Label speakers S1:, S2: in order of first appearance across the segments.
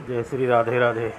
S1: जय श्री राधे राधे।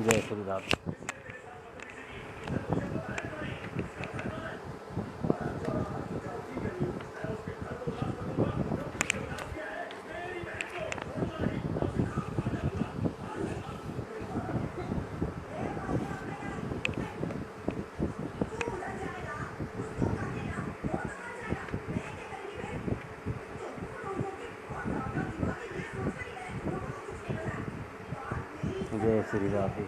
S1: जय श्री राधे। जय श्री राधे।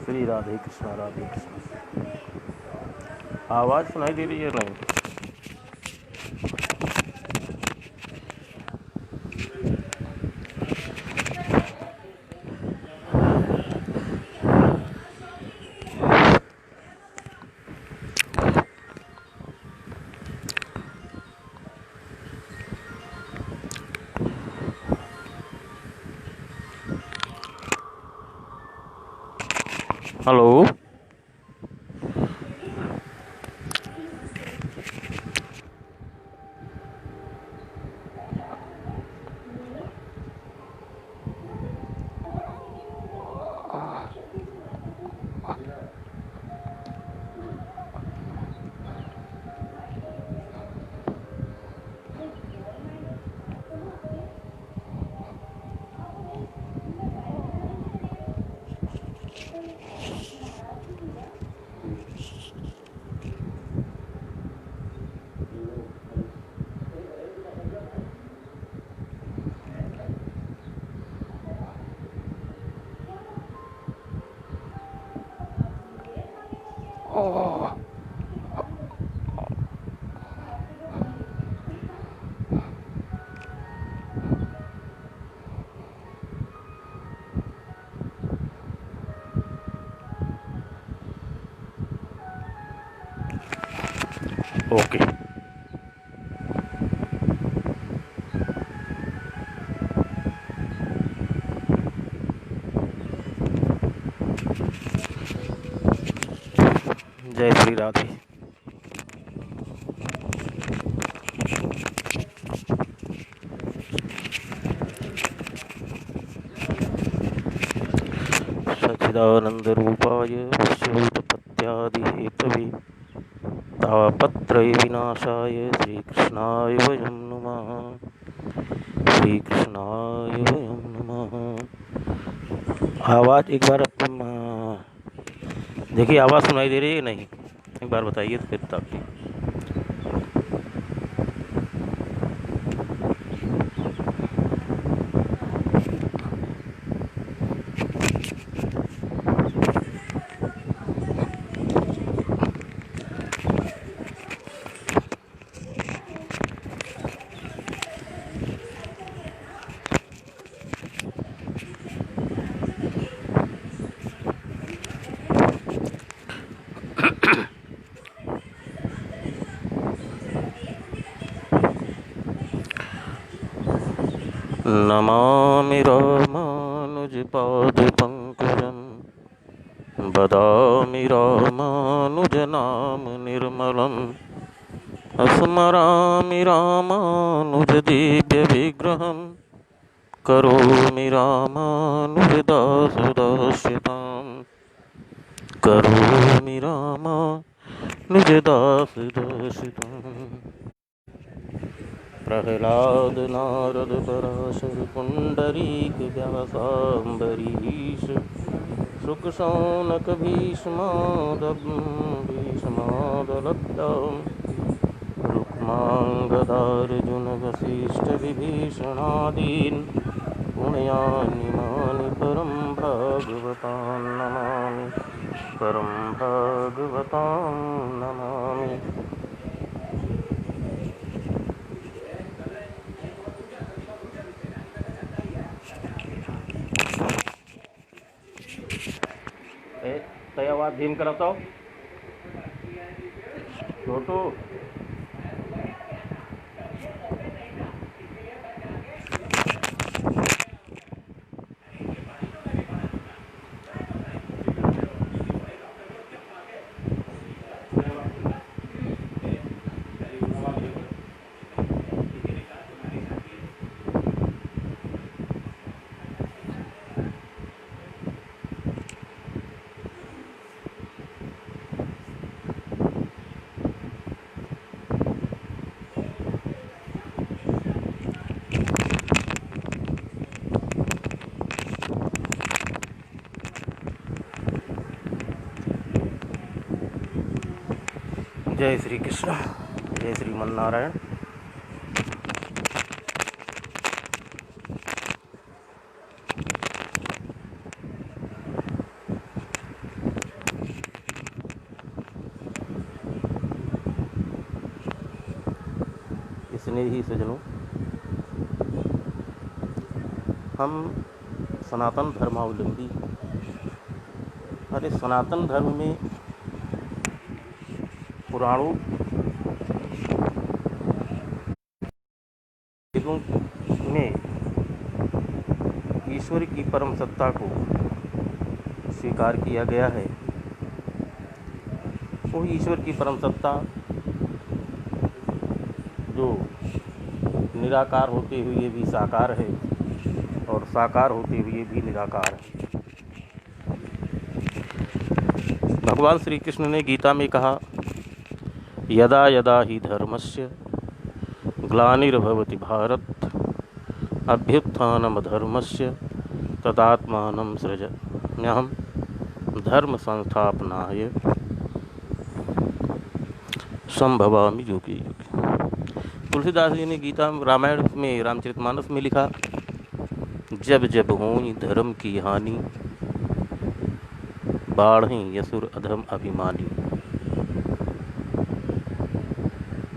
S1: श्री राधे कृष्णा राधे कृष्णा। आवाज़ सुनाई दे रही है नहीं? हेलो। ओके। जय श्री राधे। सच्चिदानंद रूपाय विश्वोत्पत्त्यादिहेतवे तापत्रय विनाशाय श्रीकृष्णाय वयं नमः। श्रीकृष्णाय वयं नमः। आवाज़ एक बार देखिए, आवाज़ सुनाई दे रही है नहीं? एक बार बताइए तो फिर ताकि। नमामि रामानुजपादपङ्कजं वदामि रामानुजनाम निर्मलम् स्मरामि रामानुजदिव्यविग्रहम् करोमि रामानुजदासदास्यताम् करोमि रामानुजदासदास्यताम्। प्रह्लाद नारद पराशर पुंडरीक व्यासाम्बरीश शुक शौनक भीष्मादलद्दाम् रुक्माङ्गदार्जुन वसिष्ठ विभीषणादीन् पुण्यानिमानि परं भागवतां नमामि परं भागवतां नमामि। आवाज धीम करतो छोटू। जय श्री कृष्ण, जय श्रीमन नारायण। इसने ही सजनों, हम सनातन धर्मावलंबी, अरे सनातन धर्म में पुराणों में ईश्वर की परम सत्ता को स्वीकार किया गया है। वो ईश्वर की परम सत्ता जो निराकार होते हुए भी साकार है और साकार होते हुए भी निराकार है। भगवान श्री कृष्ण ने गीता में कहा, यदा यदा ही धर्मस्य ग्लानिर्भवति भारत अभ्युत्थानम धर्मस्य तदात्मानं सृजाम्यहं धर्म संस्थापनाय संभवामि युगे युगे। तुलसीदास जी ने गीता रामायण में रामचरितमानस में लिखा, जब जब होई धर्म की हानि बाढ़ें यसुर अधम अभिमानी।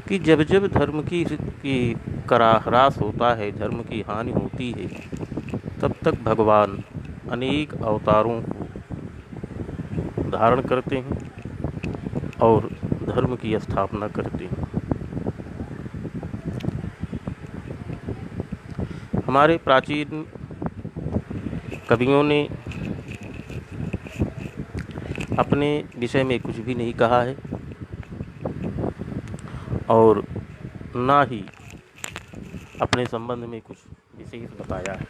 S1: कि जब जब धर्म की ह्रास होता है, धर्म की हानि होती है, तब तक भगवान अनेक अवतारों को धारण करते हैं और धर्म की स्थापना करते हैं। हमारे प्राचीन कवियों ने अपने विषय में कुछ भी नहीं कहा है और ना ही अपने संबंध में कुछ विशेष बताया है।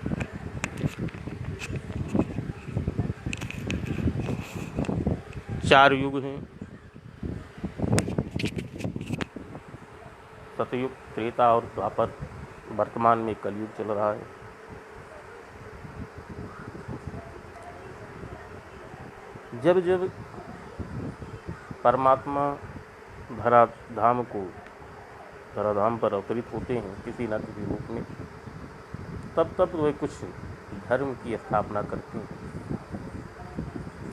S1: चार युग हैं, सतयुग, त्रेता और द्वापर। वर्तमान में कलयुग चल रहा है। जब जब परमात्मा धराधाम पर अवतरित होते हैं किसी न किसी रूप में, तब तब वे कुछ धर्म की स्थापना करते हैं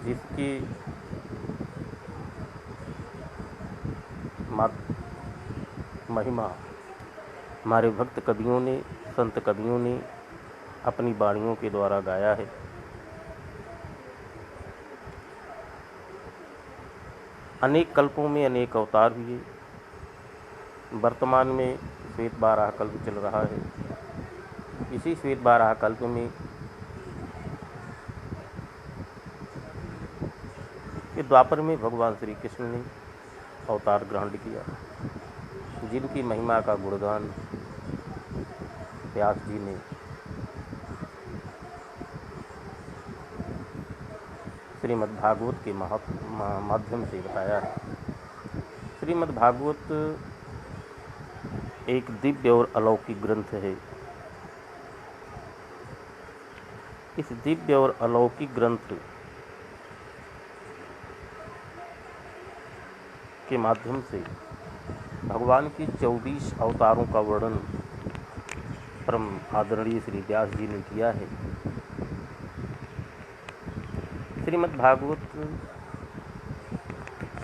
S1: जिसकी महिमा हमारे भक्त कवियों ने, संत कवियों ने अपनी वाणियों के द्वारा गाया है। अनेक कल्पों में अनेक अवतार हुए। वर्तमान में श्वेत बारह कल्प चल रहा है। इसी श्वेत बारह कल्प में द्वापर में भगवान श्री कृष्ण ने अवतार ग्रहण किया, जिनकी महिमा का गुणगान व्यास जी ने श्रीमद् भागवत के माध्यम से बताया है। श्रीमद् भागवत एक दिव्य और अलौकिक ग्रंथ है। इस दिव्य और अलौकिक ग्रंथ के माध्यम से भगवान की 24 अवतारों का वर्णन परम आदरणीय श्री व्यास जी ने किया है। श्रीमद् भागवत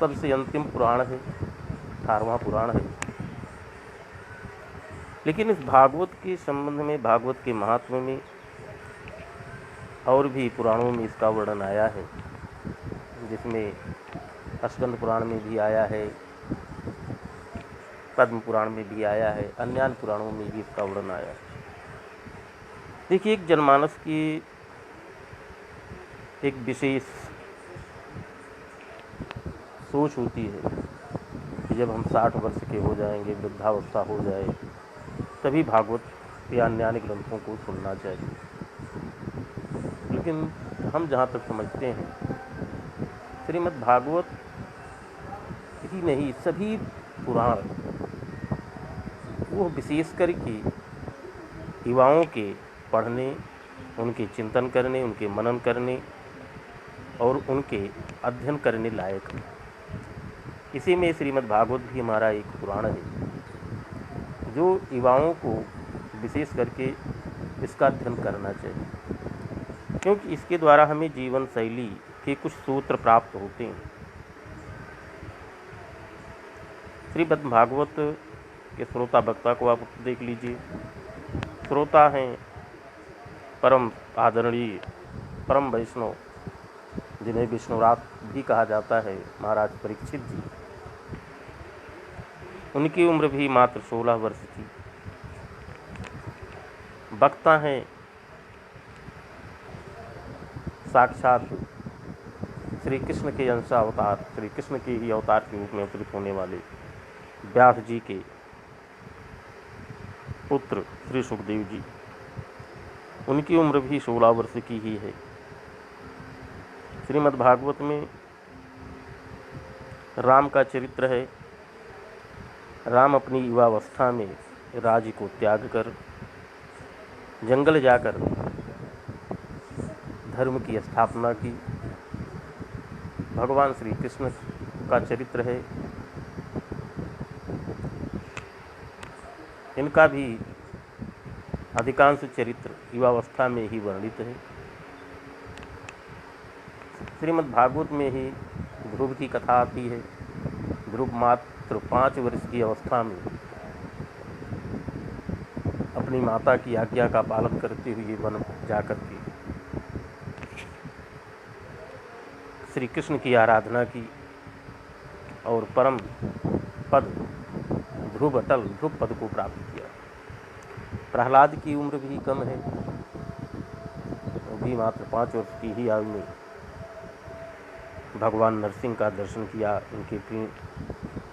S1: सबसे अंतिम पुराण है, 18वां पुराण है। लेकिन इस भागवत के संबंध में, भागवत के महात्म्य में और भी पुराणों में इसका वर्णन आया है, जिसमें स्कंद पुराण में भी आया है, पद्म पुराण में भी आया है, अन्य पुराणों में भी इसका वर्णन आया है। देखिए, एक जनमानस की एक विशेष सोच होती है कि जब हम 60 वर्ष के हो जाएंगे, वृद्धावस्था हो जाए, तभी भागवत या अन्य ग्रंथों को सुनना चाहिए। लेकिन हम जहाँ तक समझते हैं, श्रीमद् भागवत ही नहीं, सभी पुराण वो विशेष करके युवाओं के पढ़ने, उनके चिंतन करने, उनके मनन करने और उनके अध्ययन करने लायक है। इसी में श्रीमद् भागवत भी हमारा एक पुराण है, जो युवाओं को विशेष करके इसका अध्ययन करना चाहिए, क्योंकि इसके द्वारा हमें जीवन शैली के कुछ सूत्र प्राप्त होते हैं। श्रीमद् भागवत के श्रोता वक्ता को आप देख लीजिए। श्रोता हैं परम आदरणीय परम वैष्णव, जिन्हें विष्णुरात भी कहा जाता है, महाराज परीक्षित जी। उनकी उम्र भी मात्र 16 वर्ष थी। वक्ता हैं साक्षात श्री कृष्ण के अंशावतार, श्री कृष्ण के ही अवतार के रूप में अवतरित होने वाले व्यास जी के पुत्र श्री सुखदेव जी। उनकी उम्र भी 16 वर्ष की ही है। श्रीमद् भागवत में राम का चरित्र है। राम अपनी युवावस्था में राज्य को त्याग कर जंगल जाकर धर्म की स्थापना की। भगवान श्री कृष्ण का चरित्र है। इनका भी अधिकांश चरित्र युवावस्था में ही वर्णित है। श्रीमद् भागवत में ही ध्रुव की कथा आती है। ध्रुव मात्र 5 वर्ष की अवस्था में अपनी माता की आज्ञा का पालन करते हुए वन जाकर के श्री कृष्ण की आराधना की और परम पद ध्रुव अटल ध्रुव पद को प्राप्त किया। प्रहलाद की उम्र भी कम है, वो भी मात्र 5 वर्ष की ही आयु में भगवान नरसिंह का दर्शन किया, उनके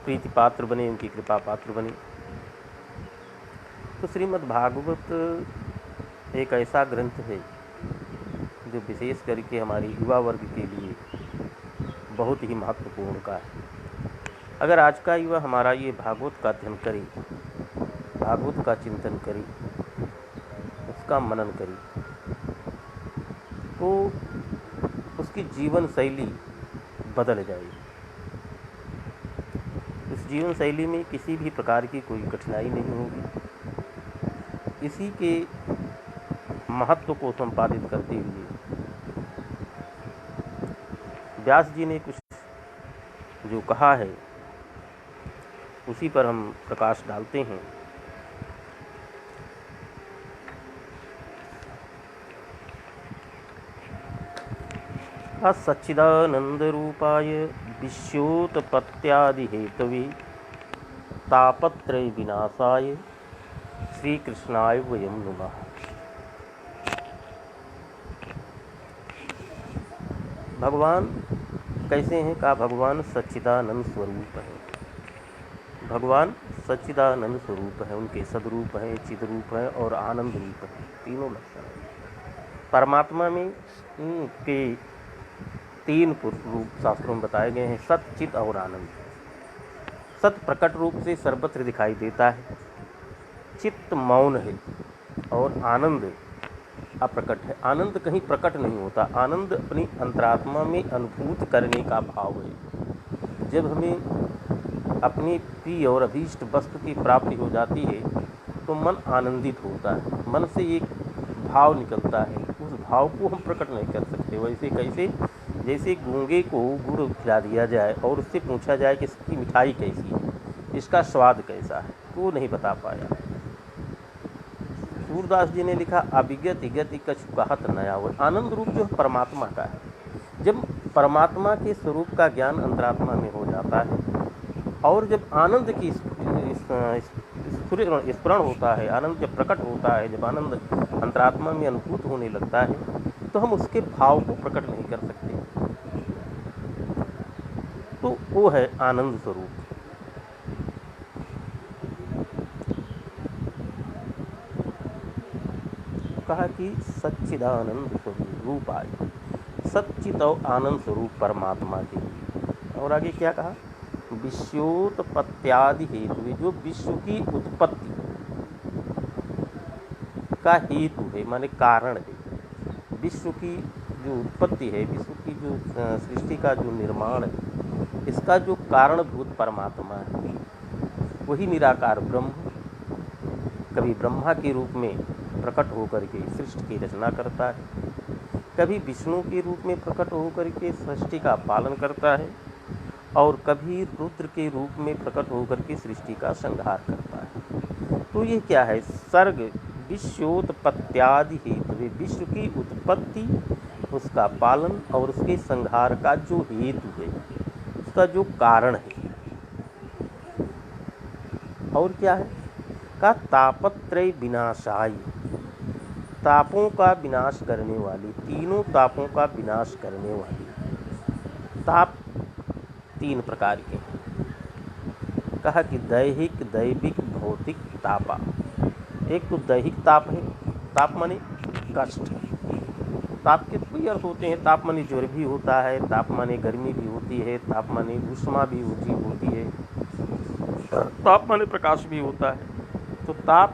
S1: प्रीति पात्र बने, उनकी कृपा पात्र बने। तो श्रीमद् भागवत एक ऐसा ग्रंथ है जो विशेष करके हमारे युवा वर्ग के लिए बहुत ही महत्वपूर्ण का है। अगर आज का युवा हमारा ये भागवत का अध्ययन करे, भागवत का चिंतन करे, उसका मनन करे, तो उसकी जीवन शैली बदल जाएगी। इस जीवन शैली में किसी भी प्रकार की कोई कठिनाई नहीं होगी। इसी के महत्व को संपादित करते हुए व्यास जी ने कुछ जो कहा है, उसी पर हम प्रकाश डालते हैं। सच्चिदानंद रूपाय विश्वोत्पत्त्यादि हेतवे तापत्रय विनाशाय श्री कृष्णाय वयं नुमः। भगवान कैसे हैं? कहा भगवान सच्चिदानंद स्वरूप है। भगवान सच्चिदानंद स्वरूप है, उनके सदरूप है, चिद रूप है और आनंद रूप है, तीनों लक्षण है। परमात्मा में के तीन रूप शास्त्रों में बताए गए हैं, सत, चित और आनंद। सत प्रकट रूप से सर्वत्र दिखाई देता है, चित्त मौन है और आनंद अप्रकट है। आनंद कहीं प्रकट नहीं होता, आनंद अपनी अंतरात्मा में अनुभूत करने का भाव है। जब हमें अपनी प्रिय और अभीष्ट वस्तु की प्राप्ति हो जाती है तो मन आनंदित होता है, मन से एक भाव निकलता है, उस भाव को हम प्रकट नहीं कर सकते। वैसे कैसे? जैसे गूंगे को गुड़ खिला दिया जाए और उससे पूछा जाए कि इसकी मिठाई कैसी है, इसका स्वाद कैसा है, तो वो नहीं बता पाया। सूरदास जी ने लिखा, अभिगत इगति कछु कहत नया हो। आनंद रूप जो परमात्मा का है, जब परमात्मा के स्वरूप का ज्ञान अंतरात्मा में हो जाता है और जब आनंद की स्फुरण होता है, आनंद जब प्रकट होता है, जब आनंद अंतरात्मा में अनुभूत होने लगता है तो हम उसके भाव को प्रकट नहीं कर सकते। तो वो है आनंद स्वरूप। कहा कि सच्चिदानंद स्वरूप आए, सच्चित और आनंद स्वरूप परमात्मा के। और आगे क्या कहा? विश्वोत्पत्त्यादि हेतु, जो विश्व की उत्पत्ति का हेतु है, माने कारण है। विश्व की जो उत्पत्ति है, विश्व की जो सृष्टि का जो निर्माण है, इसका जो कारणभूत परमात्मा है, वही निराकार ब्रह्म कभी ब्रह्मा के रूप में प्रकट होकर के सृष्टि की रचना करता है, कभी विष्णु के रूप में प्रकट होकर के सृष्टि का पालन करता है और कभी रुद्र के रूप में प्रकट होकर के सृष्टि का संहार करता है। तो ये क्या है? सर्ग विश्वोत्पत्त्यादि हेतु, विश्व की उत्पत्ति, उसका पालन और उसके संहार का जो हेतु है, उसका जो कारण है। और क्या है? का तापत्रय विनाशाय, तापों का विनाश करने वाली, तीनों तापों का विनाश करने वाली। ताप तीन प्रकार के। कहा कि दैहिक, दैविक, भौतिक तापा। एक तो दैहिक ताप है, ताप माने कष्ट। ताप के कई अर्थ होते हैं, ताप माने ज्वर भी होता है, ताप माने गर्मी भी होती है, ताप माने उष्मा भी होती है, ताप माने प्रकाश भी होता है। तो ताप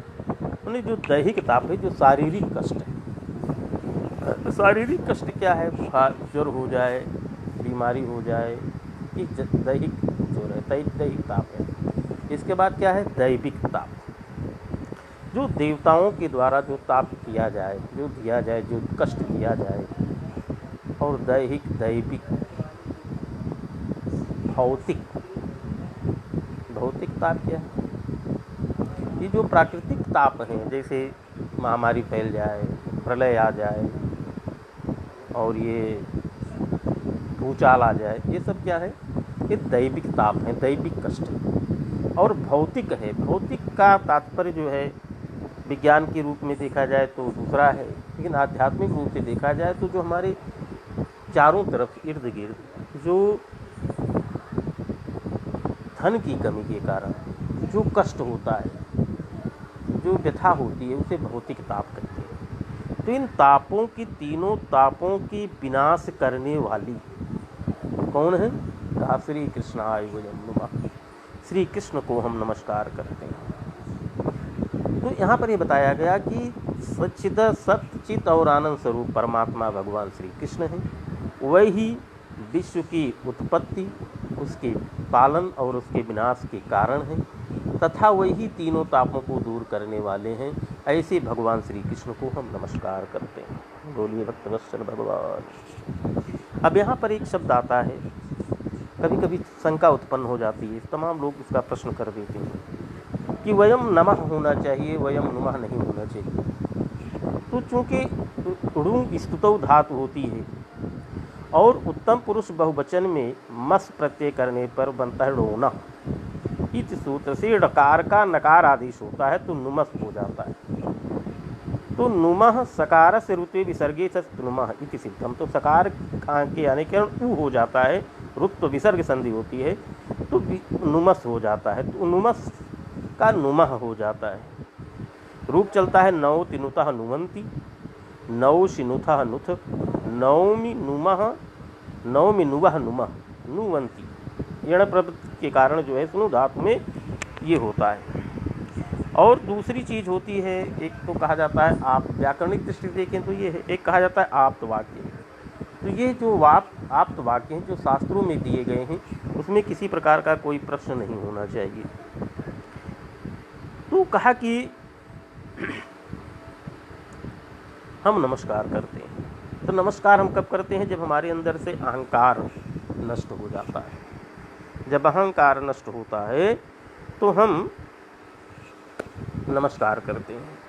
S1: माने जो दैहिक ताप है, जो शारीरिक कष्ट है। शारीरिक कष्ट क्या है? ज्वर हो जाए, बीमारी हो जाए, ये दैहिक ज्वर है, दैहिक ताप है। इसके बाद क्या है? दैविक ताप, जो देवताओं के द्वारा जो ताप किया जाए, जो दिया जाए, जो कष्ट दिया जाए। और दैहिक, दैविक, भौतिक। भौतिक ताप क्या है? ये जो प्राकृतिक ताप हैं, जैसे महामारी फैल जाए, प्रलय आ जाए और ये भूचाल आ जाए, ये सब क्या है? ये दैविक ताप है, दैविक कष्ट है। और भौतिक है, भौतिक का तात्पर्य जो है विज्ञान के रूप में देखा जाए तो दूसरा है, लेकिन आध्यात्मिक रूप से देखा जाए तो जो हमारे चारों तरफ इर्द गिर्द जो धन की कमी के कारण जो कष्ट होता है, जो व्यथा होती है, उसे भौतिक ताप कहते हैं। तो इन तापों की, तीनों तापों की विनाश करने वाली कौन है? कहा श्री कृष्णाय वयं नुमः, श्री कृष्ण को हम नमस्कार करते हैं। तो यहाँ पर ये बताया गया कि सच्चिद, सत्य, चित और आनंद स्वरूप परमात्मा भगवान श्री कृष्ण हैं। वही विश्व की उत्पत्ति, उसके पालन और उसके विनाश के कारण हैं, तथा वही तीनों तापों को दूर करने वाले हैं। ऐसे भगवान श्री कृष्ण को हम नमस्कार करते हैं। बोलिए भक्तवत्सल भगवान। अब यहाँ पर एक शब्द आता है, कभी कभी शंका उत्पन्न हो जाती है, तमाम लोग इसका प्रश्न कर देते हैं कि वयम नमः होना चाहिए, वयम नुमः नहीं होना चाहिए। तो चूँकि ऋ स्तुतौ धातु होती है और उत्तम पुरुष बहुवचन में मस प्रत्यय करने पर बनता है णोना, इस सूत्र से ड़कार का नकार आदेश होता है तो नुमस हो जाता है। तो नुमः सकार से ऋत्वे विसर्गे सस्त नुमः इति सिद्धम। तो सकार के आने के कारण उ हो जाता है, ऋत्व विसर्ग संधि होती है तो नुमस हो जाता है, तो नुमस का नुमः हो जाता है। रूप चलता है नौ तिनुतः नुमंती, नौ शिनुथः नुथ, नौमि नुमः, नौमि नुवः नुमः नुवंती। यण प्रवृत्ति के कारण जो है स्नु धातु में ये होता है। और दूसरी चीज होती है, एक तो कहा जाता है आप व्याकरणिक दृष्टि से देखें तो ये है, एक कहा जाता है आप्त वाक्य। तो ये जो आप्त वाक्य हैं जो शास्त्रों में दिए गए हैं उसमें किसी प्रकार का कोई प्रश्न नहीं होना चाहिए। तो कहा कि हम नमस्कार करते हैं, तो नमस्कार हम कब करते हैं? जब हमारे अंदर से अहंकार नष्ट हो जाता है। जब अहंकार नष्ट होता है तो हम नमस्कार करते हैं।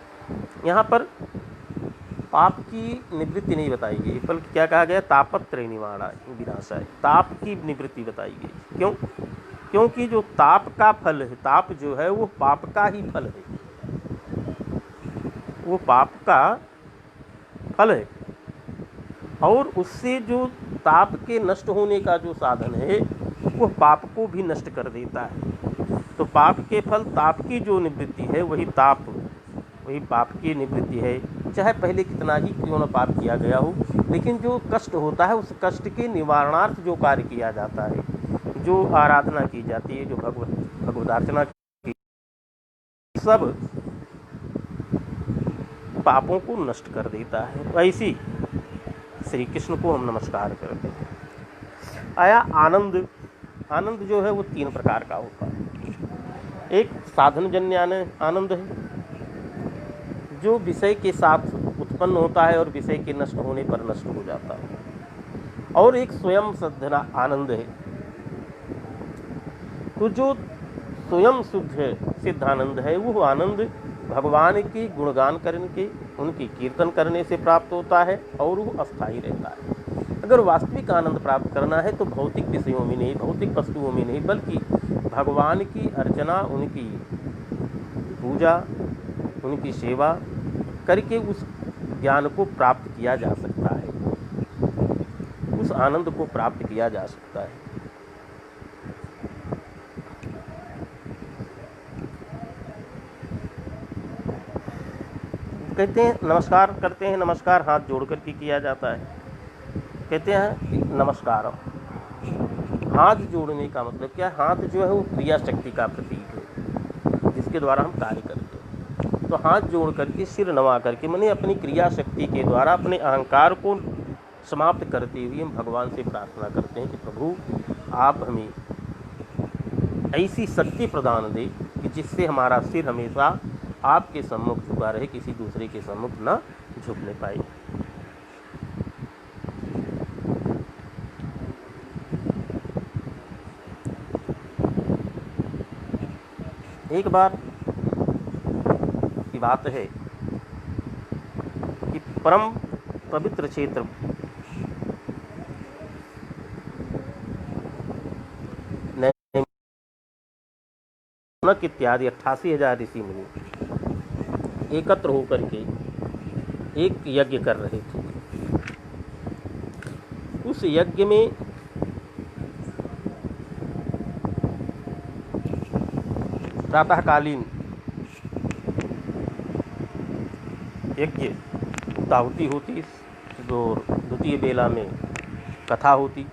S1: यहाँ पर पाप की निवृत्ति नहीं बताई गई, बल्कि क्या कहा गया? तापत्रय निवारणाय विनाशाय, ताप की निवृत्ति बताई गई। क्यों? क्योंकि जो ताप का फल है, ताप जो है वो पाप का ही फल है, वो पाप का फल है। और उससे जो ताप के नष्ट होने का जो साधन है वो पाप को भी नष्ट कर देता है। तो पाप के फल ताप की जो निवृत्ति है वही पाप की निवृत्ति है। चाहे पहले कितना ही क्यों न पाप किया गया हो, लेकिन जो कष्ट होता है उस कष्ट के निवारणार्थ जो कार्य किया जाता है, जो आराधना की जाती है, जो भगवदार्चना की, सब पापों को नष्ट कर देता है। वैसी श्री कृष्ण को हम नमस्कार करते हैं। आया आनंद। आनंद जो है वो 3 प्रकार का होता है। एक साधनजन्य आनंद है जो विषय के साथ उत्पन्न होता है और विषय के नष्ट होने पर नष्ट हो जाता है। और एक स्वयं सिद्ध आनंद है। तो जो स्वयं सिद्ध आनंद है वो आनंद भगवान की गुणगान करने के, उनकी कीर्तन करने से प्राप्त होता है और वो अस्थायी रहता है। अगर वास्तविक आनंद प्राप्त करना है तो भौतिक विषयों में नहीं, भौतिक वस्तुओं में नहीं, बल्कि भगवान की अर्चना, उनकी पूजा, उनकी सेवा करके उस ज्ञान को प्राप्त किया जा सकता है, उस आनंद को प्राप्त किया जा सकता है। कहते हैं नमस्कार करते हैं, नमस्कार हाथ जोड़ कर के किया जाता है। कहते हैं नमस्कार, हाथ जोड़ने का मतलब क्या? हाथ जो है वो क्रिया शक्ति का प्रतीक है जिसके द्वारा हम कार्य करते हैं। तो हाथ जोड़ करके, सिर नवा करके, माने अपनी क्रिया शक्ति के द्वारा अपने अहंकार को समाप्त करते हुए हम भगवान से प्रार्थना करते हैं कि प्रभु आप हमें ऐसी शक्ति प्रदान दे कि जिससे हमारा सिर हमेशा आपके सम्मुख झुका रहे, किसी दूसरे के सम्मुख न झुकने पाए। एक बार की बात है कि परम पवित्र क्षेत्र नैमिषारण्य इत्यादि 88,000 ऋषि मुनि एकत्र होकर के एक यज्ञ कर रहे थे। उस यज्ञ में प्रातःकालीन यज्ञ दावती होती, तो द्वितीय बेला में कथा होती।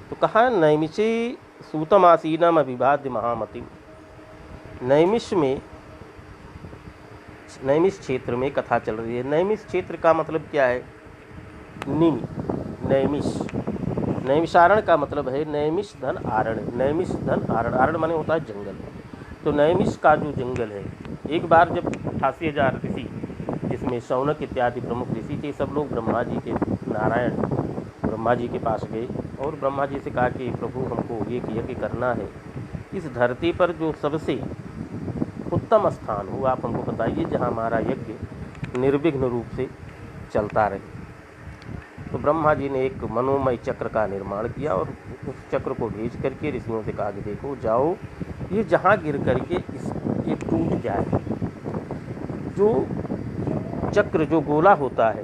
S1: तो कहा नैमिषे सूतमासीनम अभिवाद्य महामतिम। नैमिष क्षेत्र में कथा चल रही है। नैमिष क्षेत्र का मतलब क्या है? निमि, नैमिष, नैमिषारण्य का मतलब है नैमिष धन आरण्य। नैमिष धन आरण्य, आरण्य माने होता है जंगल। तो नैमिष का जो जंगल है, एक बार जब 88,000 ऋषि, जिसमें शौनक इत्यादि प्रमुख ऋषि थे, सब लोग ब्रह्मा जी के, नारायण ब्रह्मा जी के पास गए और ब्रह्मा जी से कहा कि प्रभु हमको एक यज्ञ करना है, इस धरती पर जो सबसे उत्तम स्थान हो आप हमको बताइए जहाँ हमारा यज्ञ निर्विघ्न रूप से चलता रहे। तो ब्रह्मा जी ने एक मनोमय चक्र का निर्माण किया और उस चक्र को भेज करके ऋषियों से कहा कि देखो जाओ, ये जहाँ गिर करके ये टूट जाए, जो चक्र, जो गोला होता है,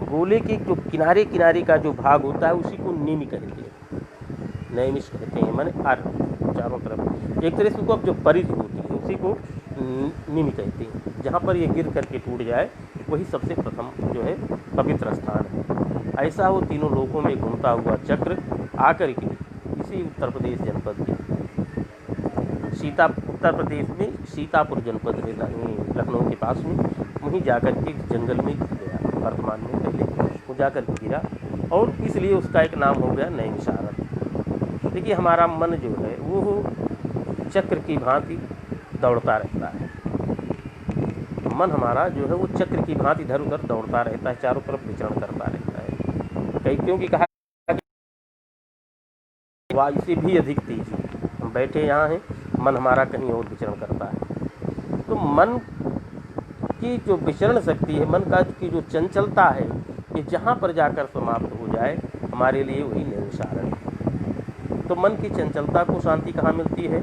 S1: गोले के जो किनारे किनारे का जो भाग होता है उसी को निमि कहते हैं, नैमिष कहते हैं, माने चारों तरफ एक तरह से उसको अब जो परिधि होती है उसी को निमि कहते हैं। जहाँ पर ये गिर करके टूट जाए वही सबसे प्रथम जो है पवित्र स्थान है। ऐसा वो तीनों लोकों में घूमता हुआ चक्र आकर के इसी उत्तर प्रदेश जनपद के उत्तर प्रदेश में सीतापुर जनपद है, लखनऊ के पास में, वहीं जाकर के जंगल में गया। वर्तमान में पहले वो जाकर के गिरा और इसलिए उसका एक नाम हो गया नैमिषारण्य। देखिए हमारा मन जो है वो चक्र की भांति दौड़ता रहता है। मन हमारा जो है वो चक्र की भांति इधर उधर दौड़ता रहता है, चारों तरफ विचरण करता रहता है। कई क्योंकि कहा वायु से भी अधिक तेजी, हम बैठे यहाँ हैं, मन हमारा कहीं और विचरण करता है। तो मन की जो विचरण शक्ति है, मन का की जो चंचलता है, ये जहाँ पर जाकर समाप्त हो जाए हमारे लिए वही नैमिषारण्य है। तो मन की चंचलता को शांति कहाँ मिलती है?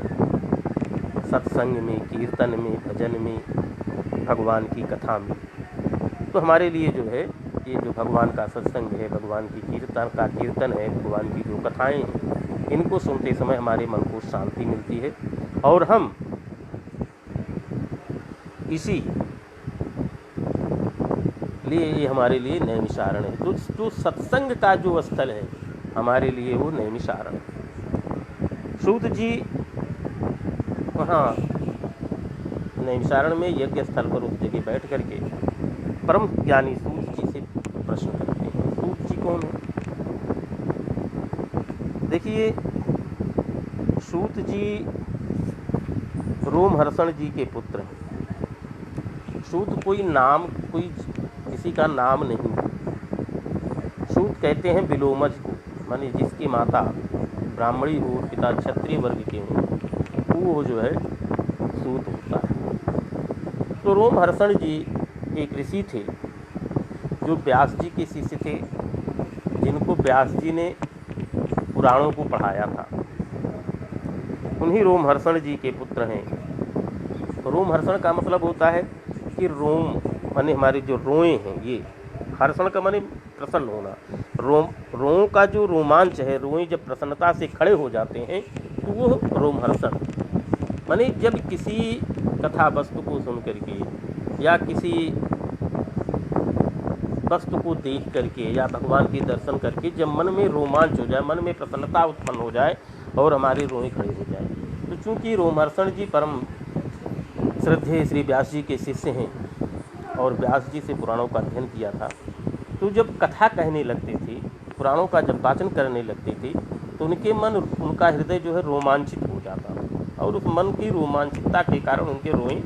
S1: सत्संग में, कीर्तन में, भजन में, भगवान की कथा में। तो हमारे लिए जो है ये जो भगवान का सत्संग है, भगवान की कीर्तन है, भगवान की जो कथाएं हैं, इनको सुनते समय हमारे मन को शांति मिलती है और हम इसी लिए ये हमारे लिए नैमिषारण्य है। तो जो सत्संग का जो स्थल है हमारे लिए वो नैमिषारण्य है। सूत जी वहाँ नैमिषारण्य में यज्ञ स्थल पर उस जगह बैठ करके परम ज्ञानी सूत जी से प्रश्न करते हैं। सूत जी कौन है? देखिए सूत जी रोमहर्षण जी के पुत्र हैं। सूत कोई नाम, कोई किसी का नाम नहीं है। सूत कहते हैं विलोमज को, माने जिसकी माता ब्राह्मणी हो, पिता क्षत्रिय वर्ग के हों, वो जो है सूत होता है। तो रोमहर्षण जी एक ऋषि थे जो व्यास जी के शिष्य थे, जिनको व्यास जी ने पुराणों को पढ़ाया था। उन्हीं रोमहर्षण जी के पुत्र हैं। रोमहर्षण का मतलब होता है कि रोम माने हमारे जो रोएं हैं, ये हर्षण का माने प्रसन्न होना। रों का जो रोमांच है, रोएं जब प्रसन्नता से खड़े हो जाते हैं तो वो रोमहर्षण। माने जब किसी कथा वस्तु को सुन करके या किसी वस्तु को देख करके या भगवान के दर्शन करके जब मन में रोमांच हो जाए, मन में प्रसन्नता उत्पन्न हो जाए और हमारे रोएं खड़े हो जाए। तो चूँकि रोमहर्षण जी परम श्रद्धेय श्री व्यास जी के शिष्य हैं और व्यास जी से पुराणों का अध्ययन किया था, तो जब कथा कहने लगते थे, पुराणों का जब वाचन करने लगते थे, तो उनका हृदय जो है रोमांचित हो जाता और उस मन की रोमांचितता के कारण उनके रोएं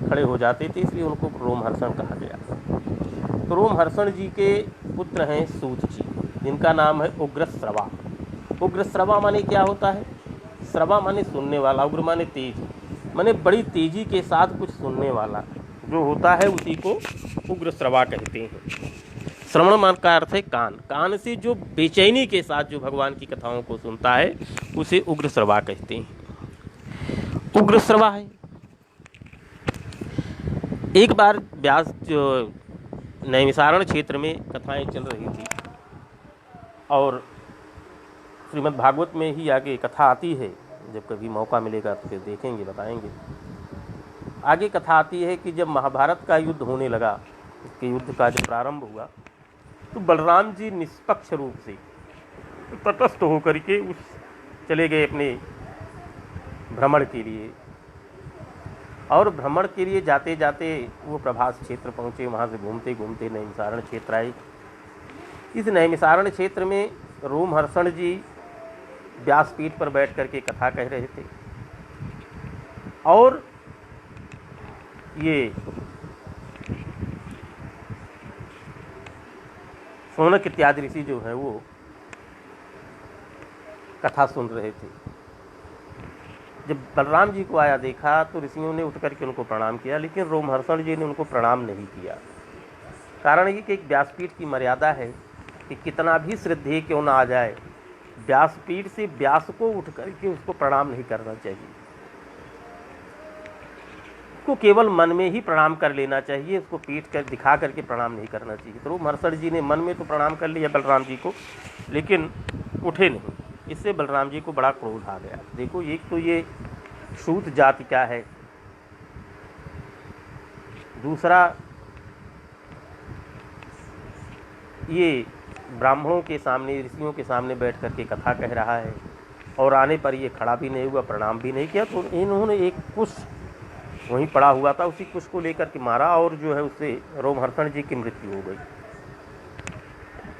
S1: खड़े हो जाते थे, इसलिए उनको रोमहर्षण कहा गया। तो रोमहर्षण जी के पुत्र हैं सूत जी, जिनका नाम है उग्रश्रवा। उग्रश्रवा माने क्या होता है? श्रवा माने सुनने वाला, उग्र माने तेज, माने बड़ी तेजी के साथ कुछ सुनने वाला जो होता है उसी को उग्रश्रवा कहते हैं। श्रवण मान का अर्थ है कान, कान से जो बेचैनी के साथ जो भगवान की कथाओं को सुनता है उसे उग्रश्रवा कहते हैं। उग्रश्रवा है। एक बार व्यास जो नैमिषारण्य क्षेत्र में कथाएं चल रही थी और श्रीमद् भागवत में ही आगे कथा आती है, जब कभी मौका मिलेगा तो फिर देखेंगे, बताएंगे। आगे कथा आती है कि जब महाभारत का युद्ध होने लगा, उसके युद्ध का जब प्रारंभ हुआ, तो बलराम जी निष्पक्ष रूप से तटस्थ होकर के चले गए अपने भ्रमण के लिए। और भ्रमण के लिए जाते जाते वो प्रभास क्षेत्र पहुँचे। वहाँ से घूमते घूमते नैमिषारण्य क्षेत्र आए। इस नैमिषारण्य क्षेत्र में रोमहर्षण जी व्यासपीठ पर बैठ करके कथा कह रहे थे और ये शौनक इत्यादि ऋषि जो है वो कथा सुन रहे थे। जब बलराम जी को आया देखा तो ऋषियों ने उठ करके उनको प्रणाम किया, लेकिन रोमहर्षण जी ने उनको प्रणाम नहीं किया। कारण ये कि एक व्यासपीठ की मर्यादा है कि कितना भी श्रद्धेय क्यों ना आ जाए, व्यासपीठ से व्यास को उठ करके उसको प्रणाम नहीं करना चाहिए। उसको केवल मन में ही प्रणाम कर लेना चाहिए, उसको पीठ कर दिखा करके प्रणाम नहीं करना चाहिए। तो रोमहर्षण जी ने मन में तो प्रणाम कर लिया बलराम जी को, लेकिन उठे नहीं। इससे बलराम जी को बड़ा क्रोध आ गया। देखो, एक तो ये सूत जाति का है, दूसरा ये ब्राह्मणों के सामने, ऋषियों के सामने बैठ करके कथा कह रहा है, और आने पर ये खड़ा भी नहीं हुआ, प्रणाम भी नहीं किया। तो इन्होंने एक कुश वहीं पड़ा हुआ था, उसी कुश को लेकर के मारा, और जो है उससे रोमहर्षण जी की मृत्यु हो गई।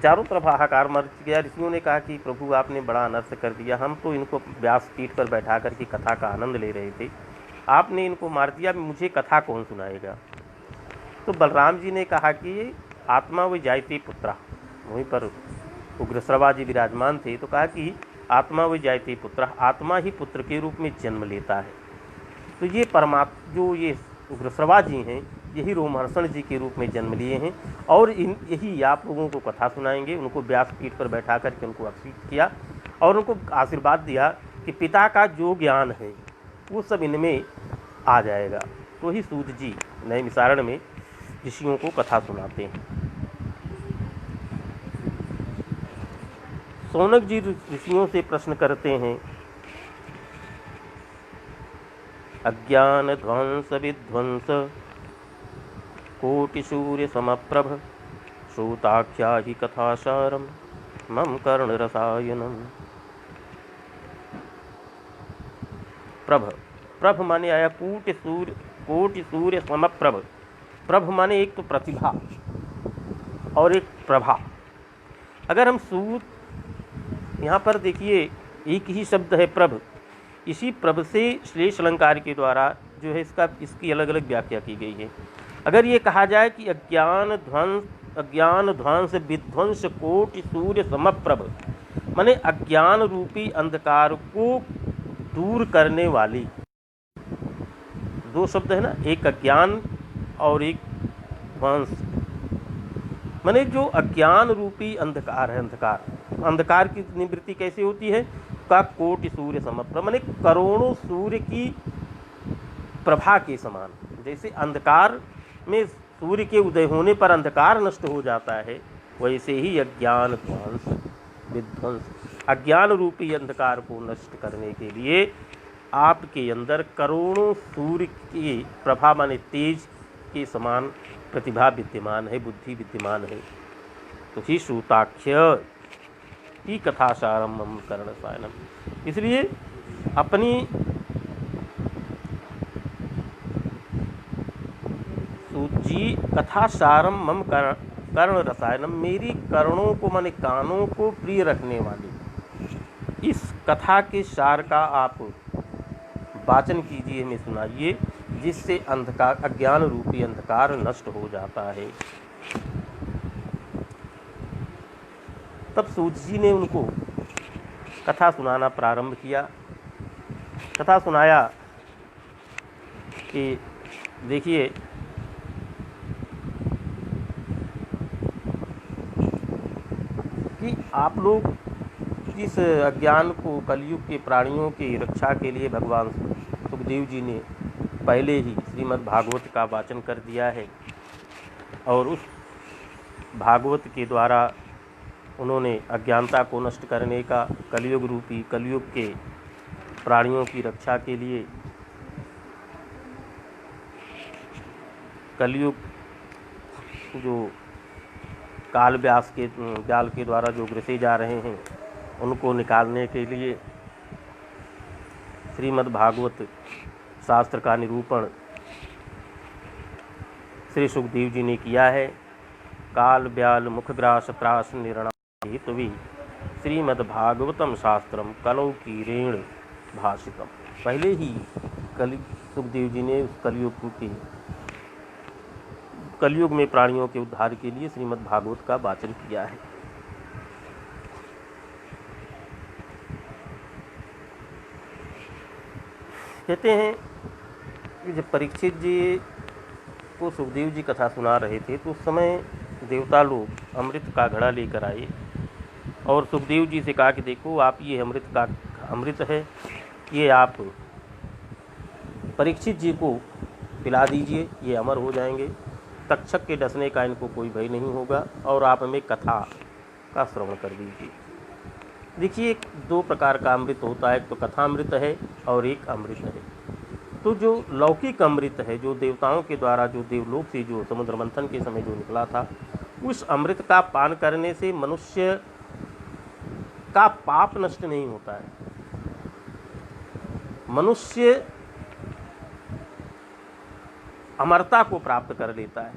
S1: चारों तरफ हाहाकार मच गया। ऋषियों ने कहा कि प्रभु, आपने बड़ा अनर्थ कर दिया, हम तो इनको व्यास पीठ पर बैठा करके कथा का आनंद ले रहे थे, आपने इनको मार दिया, मुझे कथा कौन सुनाएगा। तो बलराम जी ने कहा कि आत्मा व जायते पुत्रा, वहीं पर उग्रश्रवा जी विराजमान थे, तो कहा कि आत्मा व जायते पुत्र, आत्मा ही पुत्र के रूप में जन्म लेता है। तो ये परमात्मा, जो ये उग्रश्रवा जी हैं, यही रोमहर्षण जी के रूप में जन्म लिए हैं, और यही आप लोगों को कथा सुनाएंगे। उनको व्यासपीठ पर बैठा करके उनको आशीर्वाद किया, और उनको आशीर्वाद दिया कि पिता का जो ज्ञान है वो सब इनमें आ जाएगा। तो ही सूत जी नैमिषारण्य में ऋषियों को कथा सुनाते हैं। शौनक जी ऋषियों से प्रश्न करते हैं, अज्ञान ध्वंस विध्वंस कोटि सूर्य समप्रभ श्रोताख्या ही कथासारम मम कर्ण रसायनम। प्रभ, प्रभ माने आया कोटि सूर्य समप्रभ। प्रभ माने एक तो प्रतिभा और एक प्रभा। अगर हम सूत, यहाँ पर देखिए एक ही शब्द है प्रभ, इसी प्रभ से श्लेष अलंकार के द्वारा जो है इसकी अलग अलग व्याख्या की गई है। अगर ये कहा जाए कि अज्ञान ध्वंस विध्वंस कोटि सूर्य समप्रभ, माने अज्ञान रूपी अंधकार को दूर करने वाली, दो शब्द है ना, एक अज्ञान और एक ध्वंस, माने जो अज्ञान रूपी अंधकार है, अंधकार की निवृत्ति कैसे होती है, का कोटि सूर्य समप्रभ, माने करोड़ों सूर्य की प्रभा के समान। जैसे अंधकार में सूर्य के उदय होने पर अंधकार नष्ट हो जाता है, वैसे ही अज्ञान ध्वंस विध्वंस, अज्ञान रूपी अंधकार को नष्ट करने के लिए आपके अंदर करोड़ों सूर्य की प्रभा माने तेज के समान प्रतिभा विद्यमान है, बुद्धि विद्यमान है। तो ही श्रोताख्य ही कथासारम मम कर्ण रसायनम। इसलिए अपनी सूजी कथासारम मम कर्ण रसायनम, मेरी कर्णों को माने कानों को प्रिय रखने वाली इस कथा के सार का आप वाचन कीजिए, हमें सुनाइए, जिससे अंधकार, अज्ञान रूपी अंधकार नष्ट हो जाता है। तब सूत जी ने उनको कथा सुनाना प्रारंभ किया। कथा सुनाया कि देखिए, कि आप लोग इस अज्ञान को, कलयुग के प्राणियों की रक्षा के लिए भगवान सुखदेव जी ने पहले ही श्रीमद् भागवत का वाचन कर दिया है, और उस भागवत के द्वारा उन्होंने अज्ञानता को नष्ट करने का, कलयुग रूपी, कलयुग के प्राणियों की रक्षा के लिए, कलयुग जो काल व्यास के जाल के द्वारा जो ग्रसे जा रहे हैं उनको निकालने के लिए श्रीमद् भागवत शास्त्र का निरूपण श्री सुखदेव जी ने किया है। काल ब्याल मुखग्रास त्रास निर्णा हेतुवी श्रीमद् भागवतम शास्त्रम कलौ कीरेण भाषितम। पहले ही सुखदेव जी ने उस कलयुग में प्राणियों के उद्धार के लिए श्रीमद् भागवत का वाचन किया है। कहते हैं कि जब परीक्षित जी को सुखदेव जी कथा सुना रहे थे तो उस समय देवता लोग अमृत का घड़ा लेकर आए और सुखदेव जी से कहा कि देखो, आप ये अमृत है, ये आप परीक्षित जी को पिला दीजिए, ये अमर हो जाएंगे। तक्षक के डसने का इनको कोई भय नहीं होगा और आप हमें कथा का श्रवण कर दीजिए। देखिए, दो प्रकार का अमृत होता है, एक तो कथामृत है और एक अमृत है। तो जो लौकिक अमृत है, जो देवताओं के द्वारा जो देवलोक से जो समुद्र मंथन के समय जो निकला था, उस अमृत का पान करने से मनुष्य का पाप नष्ट नहीं होता है। मनुष्य अमरता को प्राप्त कर लेता है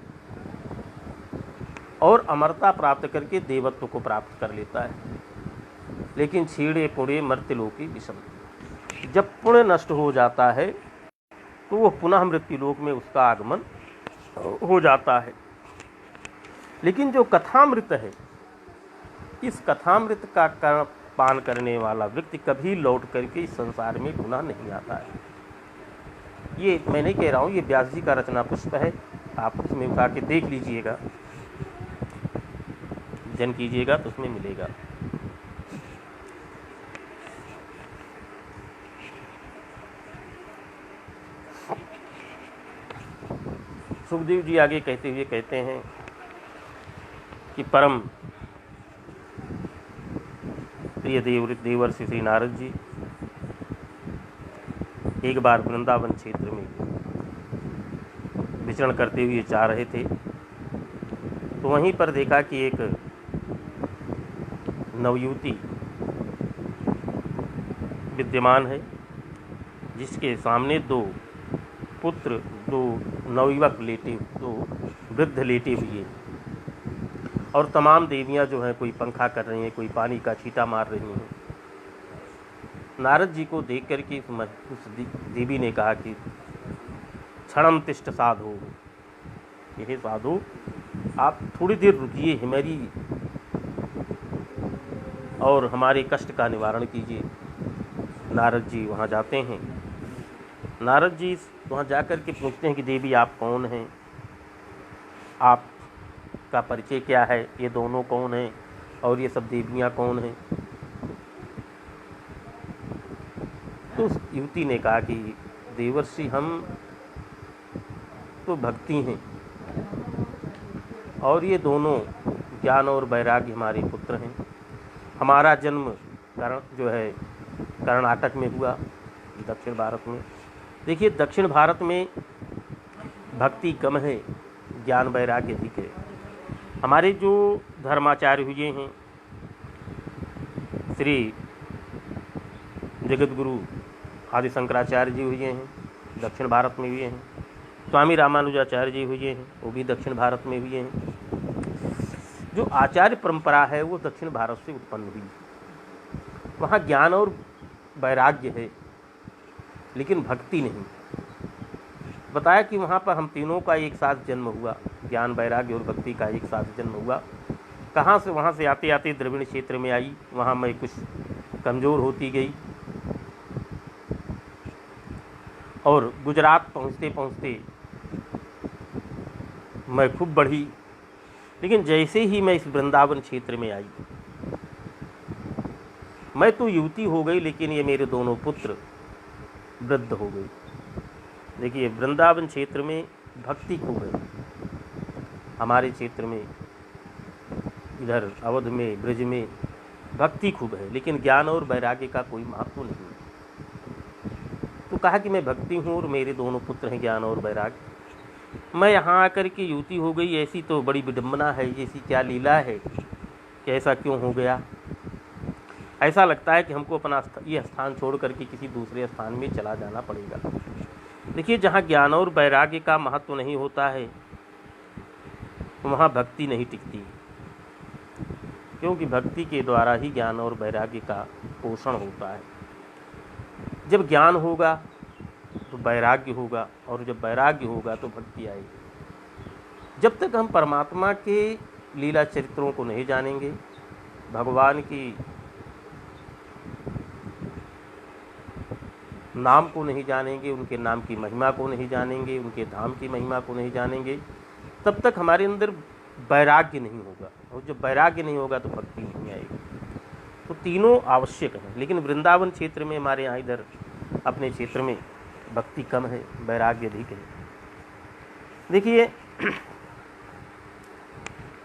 S1: और अमरता प्राप्त करके देवत्व को प्राप्त कर लेता है। लेकिन छीड़े पुणे मर्त्यलोकी विषम, जब पुण्य नष्ट हो जाता है तो वह पुनः मृत्युलोक में उसका आगमन हो जाता है। लेकिन जो कथामृत है, इस कथामृत का पान करने वाला व्यक्ति कभी लौट करके इस संसार में पुनः नहीं आता है। ये मैं नहीं कह रहा हूँ, ये व्यास जी का रचना पुष्प है, आप उसमें उठा के देख लीजिएगा, जन कीजिएगा तो उसमें मिलेगा। सुखदेव जी आगे कहते हुए कहते हैं कि परम प्रिय देवर्षि श्री नारद जी एक बार वृंदावन क्षेत्र में विचरण करते हुए जा रहे थे, तो वहीं पर देखा कि एक नवयुवती विद्यमान है, जिसके सामने दो पुत्र, दो नवयुवक लेटे, दो वृद्ध लेटे हुए, और तमाम देवियां जो हैं, कोई पंखा कर रही हैं, कोई पानी का छींटा मार रही हैं। नारद जी को देख करके उस देवी ने कहा कि क्षणम तिष्ठ साधु, हे साधु आप थोड़ी देर रुकिए, हमारी और हमारे कष्ट का निवारण कीजिए। नारद जी वहाँ जाते हैं। नारद जी वहाँ जाकर के पूछते हैं कि देवी आप कौन हैं, आपका परिचय क्या है, ये दोनों कौन हैं और ये सब देवियाँ कौन हैं। तो उस युवती ने कहा कि देवर्षि हम तो भक्ति हैं और ये दोनों ज्ञान और वैराग्य हमारे पुत्र हैं। हमारा जन्म जो है कर्नाटक में हुआ, दक्षिण भारत में। देखिए, दक्षिण भारत में भक्ति कम है, ज्ञान वैराग्य अधिक है। हमारे जो धर्माचार्य हुए हैं, श्री जगत गुरु आदि शंकराचार्य जी हुए हैं, दक्षिण भारत में हुए हैं। स्वामी रामानुजाचार्य जी हुए हैं, वो भी दक्षिण भारत में हुए हैं। जो आचार्य परंपरा है वो दक्षिण भारत से उत्पन्न हुई। वहाँ ज्ञान और वैराग्य है लेकिन भक्ति नहीं। बताया कि वहाँ पर हम तीनों का एक साथ जन्म हुआ, ज्ञान वैराग्य और भक्ति का एक साथ जन्म हुआ। कहाँ से, वहाँ से आते आते द्रविड़ क्षेत्र में आई, वहाँ मैं कुछ कमज़ोर होती गई और गुजरात पहुँचते पहुँचते मैं खूब बढ़ी। लेकिन जैसे ही मैं इस वृंदावन क्षेत्र में आई, मैं तो युवती हो गई, लेकिन ये मेरे दोनों पुत्र वृद्ध हो गए। देखिए, वृंदावन क्षेत्र में भक्ति खूब है, हमारे क्षेत्र में इधर अवध में, ब्रज में भक्ति खूब है, लेकिन ज्ञान और वैराग्य का कोई महत्व नहीं है। तो कहा कि मैं भक्ति हूँ और मेरे दोनों पुत्र हैं ज्ञान और वैराग्य। मैं यहाँ आकर के युवती हो गई, ऐसी तो बड़ी विडम्बना है, ऐसी क्या लीला है कि ऐसा क्यों हो गया। ऐसा लगता है कि हमको अपना ये स्थान छोड़ करके किसी दूसरे स्थान में चला जाना पड़ेगा। देखिए, जहाँ ज्ञान और वैराग्य का महत्व नहीं होता है वहाँ भक्ति नहीं टिकती, क्योंकि भक्ति के द्वारा ही ज्ञान और वैराग्य का पोषण होता है। जब ज्ञान होगा तो वैराग्य होगा, और जब वैराग्य होगा तो भक्ति आएगी। जब तक हम परमात्मा के लीला चरित्रों को नहीं जानेंगे, भगवान की नाम को नहीं जानेंगे, उनके नाम की महिमा को नहीं जानेंगे, उनके धाम की महिमा को नहीं जानेंगे, तब तक हमारे अंदर वैराग्य नहीं होगा, और जब वैराग्य नहीं होगा तो भक्ति नहीं आएगी। तो तीनों आवश्यक हैं। लेकिन वृंदावन क्षेत्र में, हमारे यहाँ इधर अपने क्षेत्र में भक्ति कम है, वैराग्य अधिक है। देखिए,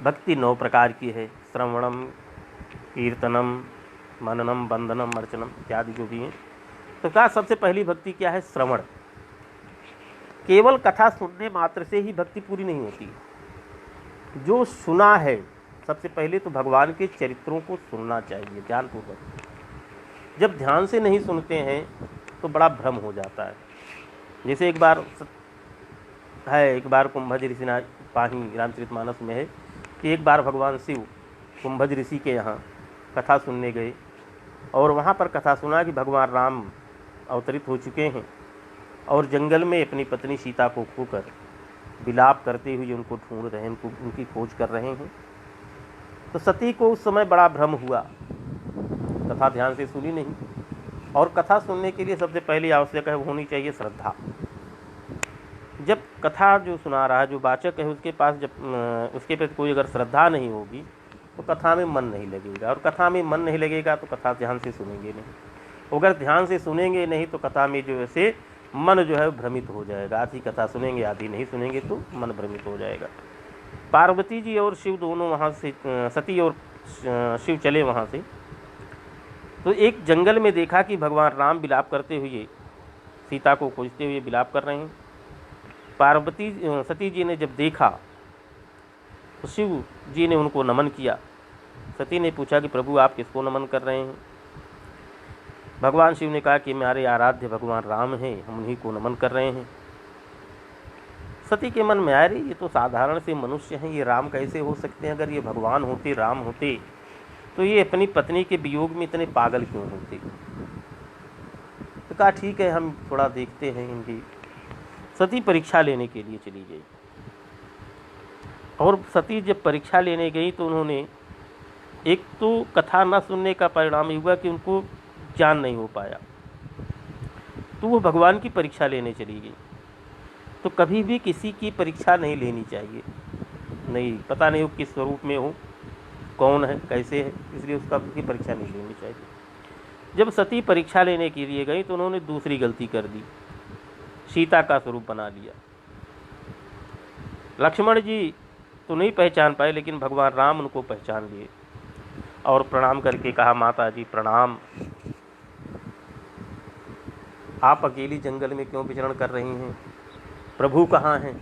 S1: भक्ति 9 प्रकार की है। श्रवणम, कीर्तनम, मननम, वंदनम, अर्चनम इत्यादि जो भी हैं। तो कहा सबसे पहली भक्ति क्या है? श्रवण। केवल कथा सुनने मात्र से ही भक्ति पूरी नहीं होती। जो सुना है, सबसे पहले तो भगवान के चरित्रों को सुनना चाहिए ध्यानपूर्वक। जब ध्यान से नहीं सुनते हैं तो बड़ा भ्रम हो जाता है। जैसे एक बार कुंभज ऋषि पाही रामचरितमानस में है कि एक बार भगवान शिव कुंभज ऋषि के यहाँ कथा सुनने गए और वहाँ पर कथा सुना कि भगवान राम अवतरित हो चुके हैं और जंगल में अपनी पत्नी सीता को खोकर विलाप करते हुए उनको ढूंढ रहे हैं, उनकी खोज कर रहे हैं। तो सती को उस समय बड़ा भ्रम हुआ, कथा ध्यान से सुनी नहीं। और कथा सुनने के लिए सबसे पहली आवश्यक है होनी चाहिए श्रद्धा। जब कथा जो सुना रहा है, जो वाचक है, उसके पास जब उसके प्रति कोई अगर श्रद्धा नहीं होगी तो कथा में मन नहीं लगेगा, और कथा में मन नहीं लगेगा तो कथा ध्यान से सुनेंगे नहीं। अगर ध्यान से सुनेंगे नहीं तो कथा में जो है मन जो है भ्रमित हो जाएगा। आधी कथा सुनेंगे, आधी नहीं सुनेंगे तो मन भ्रमित हो जाएगा। पार्वती जी और शिव दोनों वहाँ से, सती और शिव चले वहाँ से। तो एक जंगल में देखा कि भगवान राम विलाप करते हुए सीता को खोजते हुए विलाप कर रहे हैं। सती जी ने जब देखा तो शिव जी ने उनको नमन किया। सती ने पूछा कि प्रभु आप किसको नमन कर रहे हैं? भगवान शिव ने कहा कि हमारे आराध्य भगवान राम हैं, हम उन्हीं को नमन कर रहे हैं। सती के मन में आया, रे ये तो साधारण से मनुष्य हैं, ये राम कैसे हो सकते हैं? अगर ये भगवान होते, राम होते, तो ये अपनी पत्नी के वियोग में इतने पागल क्यों होते? तो कहा ठीक है, हम थोड़ा देखते हैं इनकी। सती परीक्षा लेने के लिए चली गई, और सती जब परीक्षा लेने गई तो उन्होंने, एक तो कथा न सुनने का परिणाम हुआ कि उनको ज्ञान नहीं हो पाया, तो वो भगवान की परीक्षा लेने चली गई। तो कभी भी किसी की परीक्षा नहीं लेनी चाहिए, नहीं पता नहीं हो किस स्वरूप में हो, कौन है, कैसे है, इसलिए उसकी परीक्षा नहीं लेनी चाहिए। जब सती परीक्षा लेने के लिए गई तो उन्होंने दूसरी गलती कर दी, सीता का स्वरूप बना लिया। लक्ष्मण जी तो नहीं पहचान पाए, लेकिन भगवान राम उनको पहचान लिए और प्रणाम करके कहा, माता जी प्रणाम, आप अकेली जंगल में क्यों विचरण कर रही हैं? प्रभु कहाँ हैं?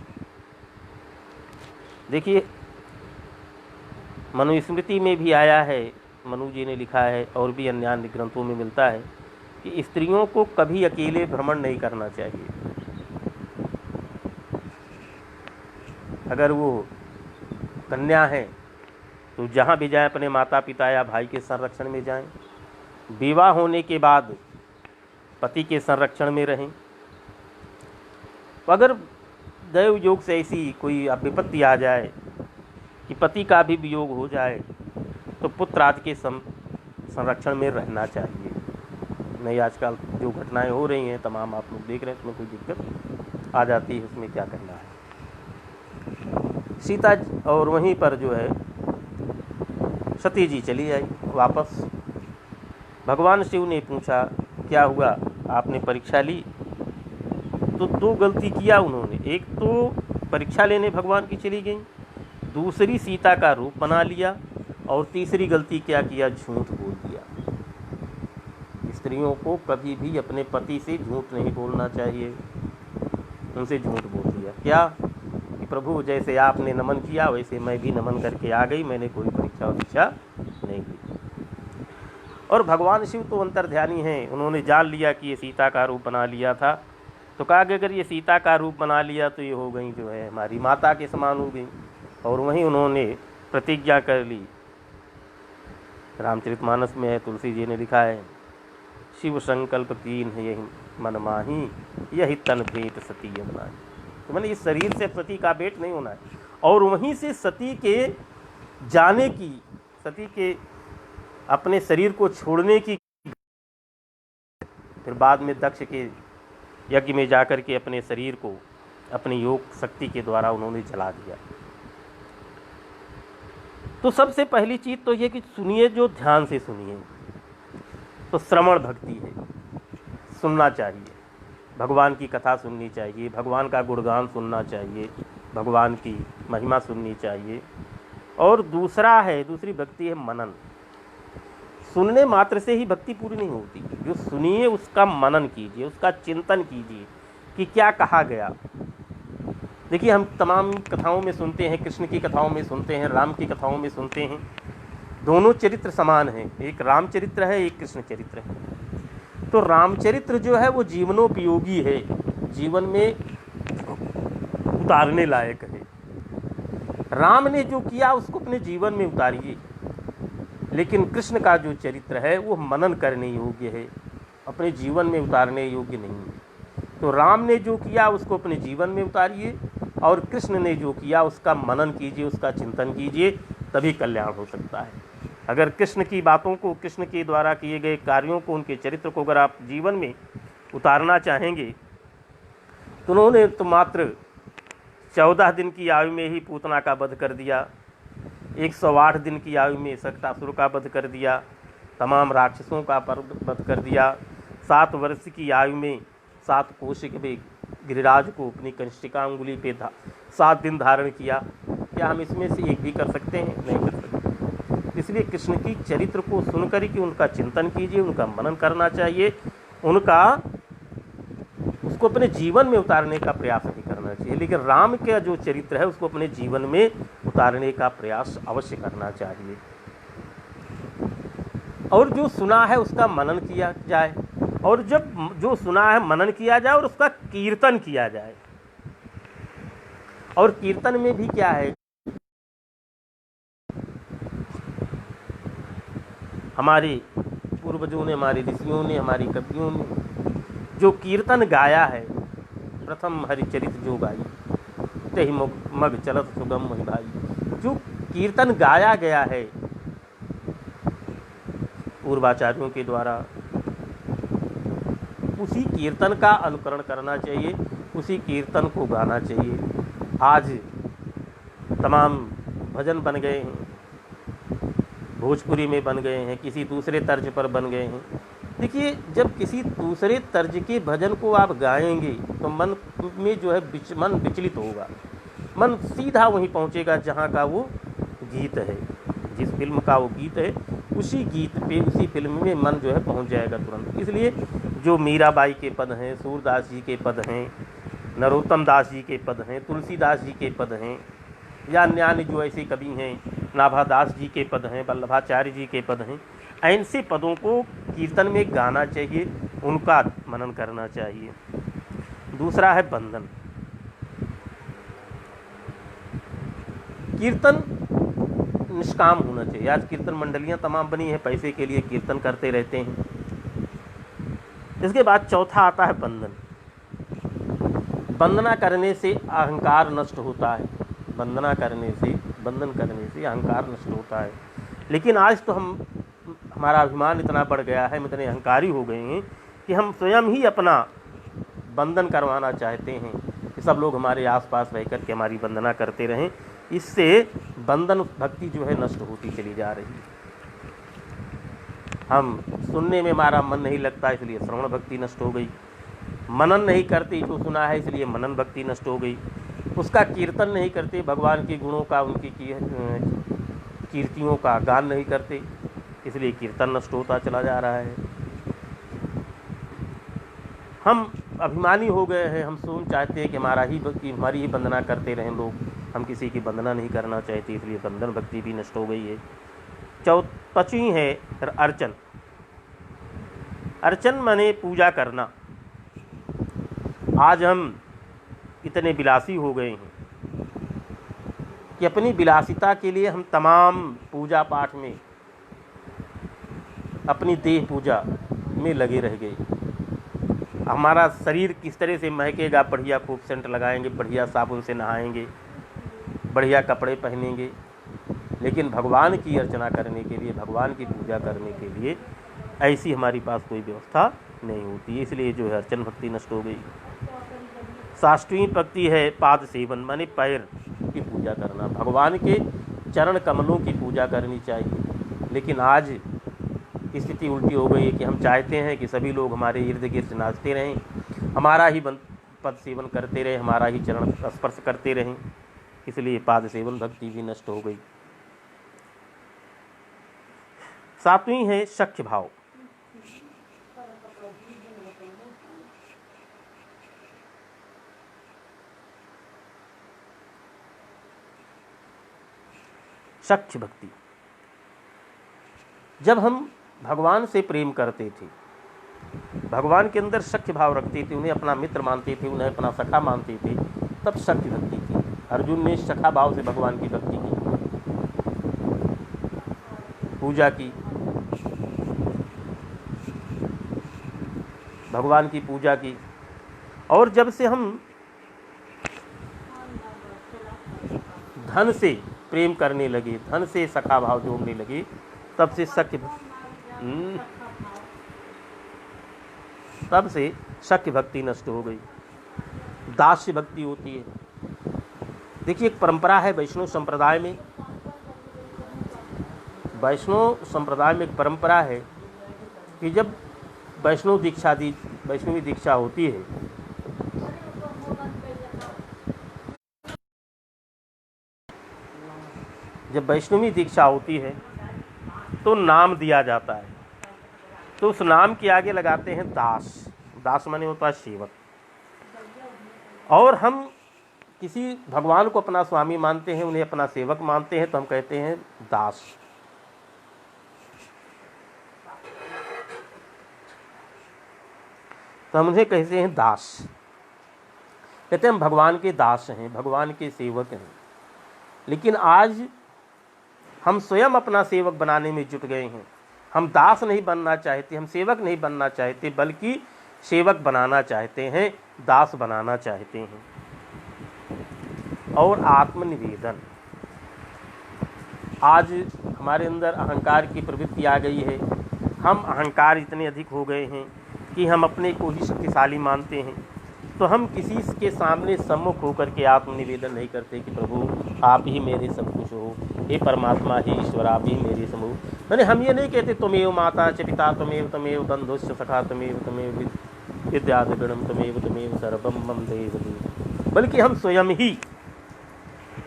S1: देखिए, मनुस्मृति में भी आया है, मनु जी ने लिखा है और भी अन्य ग्रंथों में मिलता है कि स्त्रियों को कभी अकेले भ्रमण नहीं करना चाहिए। अगर वो कन्या है तो जहाँ भी जाए अपने माता पिता या भाई के संरक्षण में जाएं। विवाह होने के बाद पति के संरक्षण में रहें। अगर दैव योग से ऐसी कोई विपत्ति आ जाए कि पति का भी वियोग हो जाए तो पुत्र आदि के संरक्षण में रहना चाहिए। नहीं, आजकल जो घटनाएं हो रही हैं तमाम आप लोग देख रहे हैं, उसमें कोई दिक्कत आ जाती है, उसमें क्या करना है। सीता और वहीं पर जो है सती जी चली आई वापस। भगवान शिव ने पूछा क्या हुआ, आपने परीक्षा ली? तो 2 गलती किया उन्होंने। एक तो परीक्षा लेने भगवान की चली गई, दूसरी सीता का रूप बना लिया, और तीसरी गलती क्या किया, झूठ बोल दिया। स्त्रियों को कभी भी अपने पति से झूठ नहीं बोलना चाहिए। उनसे झूठ बोल दिया क्या कि प्रभु जैसे आपने नमन किया वैसे मैं भी नमन करके आ गई, मैंने कोई परीक्षा दीक्षा नहीं की। और भगवान शिव तो अंतर्ध्यानी हैं, उन्होंने जान लिया कि ये सीता का रूप बना लिया था। तो कहा कि अगर ये सीता का रूप बना लिया तो ये हो गई जो है हमारी माता के समान हो गई। और वहीं उन्होंने प्रतिज्ञा कर ली। रामचरितमानस में है, तुलसी जी ने लिखा है, शिव संकल्प कीन है यही मन माही, यही तन भेंट सती यमुना। तो मैंने इस शरीर से सती का भेंट नहीं होना है। और वहीं से सती के जाने की, सती के अपने शरीर को छोड़ने की, फिर बाद में दक्ष के यज्ञ में जाकर के अपने शरीर को अपनी योग शक्ति के द्वारा उन्होंने जला दिया। तो सबसे पहली चीज़ तो ये कि सुनिए, जो ध्यान से सुनिए। तो श्रवण भक्ति है, सुनना चाहिए, भगवान की कथा सुननी चाहिए, भगवान का गुणगान सुनना चाहिए, भगवान की महिमा सुननी चाहिए। और दूसरी भक्ति है मनन। सुनने मात्र से ही भक्ति पूरी नहीं होती, जो सुनिए उसका मनन कीजिए, उसका चिंतन कीजिए कि क्या कहा गया। देखिए, हम तमाम कथाओं में सुनते हैं, कृष्ण की कथाओं में सुनते हैं, राम की कथाओं में सुनते हैं, दोनों चरित्र समान हैं, एक रामचरित्र है, एक कृष्ण चरित्र है। तो रामचरित्र जो है वो जीवनोपयोगी है, जीवन में उतारने लायक है। राम ने जो किया उसको अपने जीवन में उतारिए, लेकिन कृष्ण का जो चरित्र है वो मनन करने योग्य है, अपने जीवन में उतारने योग्य नहीं है। तो राम ने जो किया उसको अपने जीवन में उतारिए, और कृष्ण ने जो किया उसका मनन कीजिए, उसका चिंतन कीजिए, तभी कल्याण हो सकता है। अगर कृष्ण की बातों को, कृष्ण के द्वारा किए गए कार्यों को, उनके चरित्र को अगर आप जीवन में उतारना चाहेंगे, तो उन्होंने तो मात्र 14 दिन की आयु में ही पूतना का वध कर दिया, 108 दिन की आयु में शक्तासुर का वध कर दिया, तमाम राक्षसों का वध कर दिया, 7 वर्ष की आयु में 7 कोश में गिरिराज को अपनी कंष्टिका अंगुली पे 7 दिन धारण किया। क्या हम इसमें से एक भी कर सकते हैं? नहीं कर सकते। इसलिए कृष्ण की चरित्र को सुनकर के उनका चिंतन कीजिए, उनका मनन करना चाहिए, उसको अपने जीवन में उतारने का प्रयास नहीं करना चाहिए। लेकिन राम का जो चरित्र है उसको अपने जीवन में उतारने का प्रयास अवश्य करना चाहिए, और जो सुना है उसका मनन किया जाए, और जब जो सुना है मनन किया जाए और उसका कीर्तन किया जाए। और कीर्तन में भी क्या है, हमारे पूर्वजों ने, हमारे ऋषियों ने, हमारी कवियों ने जो कीर्तन गाया है, प्रथम हरिचरित जो गाई, ते ही मग चलत सुगम वही भाई, जो कीर्तन गाया गया है पूर्वाचार्यों के द्वारा, उसी कीर्तन का अनुकरण करना चाहिए, उसी कीर्तन को गाना चाहिए। आज तमाम भजन बन गए हैं, भोजपुरी में बन गए हैं, किसी दूसरे तर्ज पर बन गए हैं। देखिए, जब किसी दूसरे तर्ज के भजन को आप गाएंगे तो मन में जो है मन विचलित होगा, मन सीधा वहीं पहुंचेगा जहां का वो गीत है, जिस फिल्म का वो गीत है, उसी गीत पे, उसी फिल्म में मन जो है पहुंच जाएगा तुरंत। इसलिए जो मीराबाई के पद हैं, सूरदास जी के पद हैं, नरोत्तम दास जी के पद हैं, तुलसीदास जी के पद हैं, या अन्य जो ऐसे कवि हैं, नाभादास जी के पद हैं, वल्लभाचार्य जी के पद हैं, ऐसे पदों को कीर्तन में गाना चाहिए, उनका मनन करना चाहिए। दूसरा है बंधन। कीर्तन निष्काम होना चाहिए। आज कीर्तन मंडलियां तमाम बनी हैं, पैसे के लिए कीर्तन करते रहते हैं। इसके बाद चौथा आता है बंधन। वंदना करने से अहंकार नष्ट होता है, वंदन करने से अहंकार नष्ट होता है। लेकिन आज तो हमारा अभिमान इतना बढ़ गया है, हम इतने अहंकारी हो गए हैं कि हम स्वयं ही अपना वंदन करवाना चाहते हैं कि सब लोग हमारे आसपास रह कर के हमारी वंदना करते रहें। इससे बंधन भक्ति जो है नष्ट होती चली जा रही है। हम सुनने में हमारा मन नहीं लगता, इसलिए श्रवण भक्ति नष्ट हो गई। मनन नहीं करते जो सुना है, इसलिए मनन भक्ति नष्ट हो गई। उसका कीर्तन नहीं करते, भगवान के गुणों का, उनकी कीर्तियों का गान नहीं करते, इसलिए कीर्तन नष्ट होता चला जा रहा है। हम अभिमानी हो गए हैं, हम सोच चाहते हैं कि हमारी ही वंदना करते रहें लोग, हम किसी की वंदना नहीं करना चाहते, इसलिए बंधन भक्ति भी नष्ट हो गई है। 5वीं है अर्चन। अर्चन माने पूजा करना। आज हम इतने विलासी हो गए हैं कि अपनी विलासिता के लिए हम तमाम पूजा पाठ में, अपनी देह पूजा में लगे रह गए। हमारा शरीर किस तरह से महकेगा, बढ़िया खूब सेंट लगाएंगे, बढ़िया साबुन से नहाएंगे, बढ़िया कपड़े पहनेंगे, लेकिन भगवान की अर्चना करने के लिए, भगवान की पूजा करने के लिए ऐसी हमारी पास कोई व्यवस्था नहीं होती, इसलिए जो है अर्चन भक्ति नष्ट हो गई। 7वीं भक्ति है पाद सेवन, माने पैर की पूजा करना, भगवान के चरण कमलों की पूजा करनी चाहिए। लेकिन आज स्थिति उल्टी हो गई है कि हम चाहते हैं कि सभी लोग हमारे इर्द गिर्द नाचते रहें, हमारा ही पद सेवन करते रहें, हमारा ही चरण स्पर्श करते रहें, इसलिए पाद सेवन भक्ति भी नष्ट हो गई। सातवीं है सख्य भाव। सख्य भक्ति, जब हम भगवान से प्रेम करते थे, भगवान के अंदर सख्य भाव रखते थे, उन्हें अपना मित्र मानते थे, उन्हें अपना सखा मानते थे, तब सख्य भक्ति थी। अर्जुन ने सखा भाव से भगवान की भक्ति की, पूजा की, भगवान की पूजा की। और जब से हम धन से प्रेम करने लगे, धन से सखा भाव जोड़ने लगे, तब से सख्य भक्ति नष्ट हो गई। दास्य भक्ति होती है। देखिए, एक परंपरा है वैष्णव संप्रदाय में, एक परंपरा है कि जब वैष्णवी दीक्षा होती है, जब वैष्णवी दीक्षा होती है तो नाम दिया जाता है, तो उस नाम के आगे लगाते हैं दास। दास माने होता है सेवक। और हम किसी भगवान को अपना स्वामी मानते हैं, उन्हें अपना सेवक मानते हैं, तो हम कहते हैं दास। तो हम उन्हें कहते हैं दास, कहते हैं हम भगवान के दास हैं, भगवान के सेवक हैं। लेकिन आज हम स्वयं अपना सेवक बनाने में जुट गए हैं। हम दास नहीं बनना चाहते, हम सेवक नहीं बनना चाहते, बल्कि सेवक बनाना चाहते हैं, दास बनाना चाहते हैं। और आत्मनिवेदन, आज हमारे अंदर अहंकार की प्रवृत्ति आ गई है। हम अहंकार इतने अधिक हो गए हैं कि हम अपने को ही शक्तिशाली मानते हैं। तो हम किसी के सामने सम्मुख होकर के आत्मनिवेदन नहीं करते कि प्रभु आप ही मेरे सब कुछ हो, हे परमात्मा, ही ईश्वर, आप ही मेरे समूह। मैंने हम ये नहीं कहते त्वमेव माता च पिता त्वमेव बंधुश्च सखा त्वमेव विद्याद्रविणं त्वमेव सर्वं मम देव देव, बल्कि हम स्वयं ही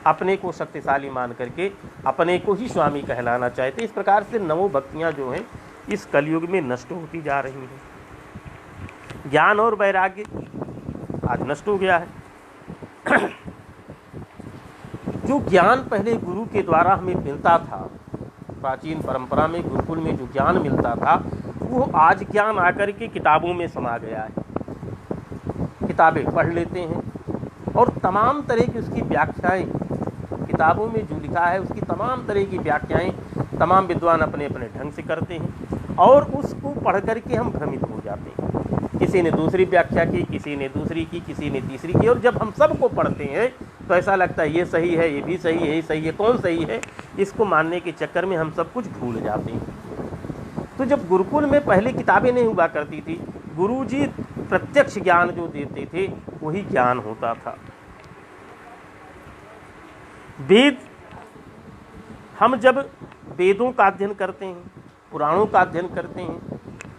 S1: अपने को शक्तिशाली मान करके अपने को ही स्वामी कहलाना चाहते। इस प्रकार से नवो भक्तियाँ जो हैं इस कलयुग में नष्ट होती जा रही हैं। ज्ञान और वैराग्य आज नष्ट हो गया है। जो ज्ञान पहले गुरु के द्वारा हमें मिलता था, प्राचीन परंपरा में गुरुकुल में जो ज्ञान मिलता था, वो आज ज्ञान आकर के किताबों में समा गया है। किताबें पढ़ लेते हैं और तमाम तरह की उसकी व्याख्याएं, किताबों में जो लिखा है उसकी तमाम तरह की व्याख्याएं तमाम विद्वान अपने अपने ढंग से करते हैं और उसको पढ़ करके हम भ्रमित हो जाते हैं। किसी ने दूसरी व्याख्या की, किसी ने दूसरी की, किसी ने तीसरी की, और जब हम सबको पढ़ते हैं तो ऐसा लगता है ये सही है, ये भी सही है, ये सही है, कौन सही है, इसको मानने के चक्कर में हम सब कुछ भूल जाते हैं। तो जब गुरुकुल में पहले किताबें नहीं हुआ करती थी, गुरुजी प्रत्यक्ष ज्ञान जो देते थे वही ज्ञान होता था। वेद, हम जब वेदों का अध्ययन करते हैं, पुराणों का अध्ययन करते हैं,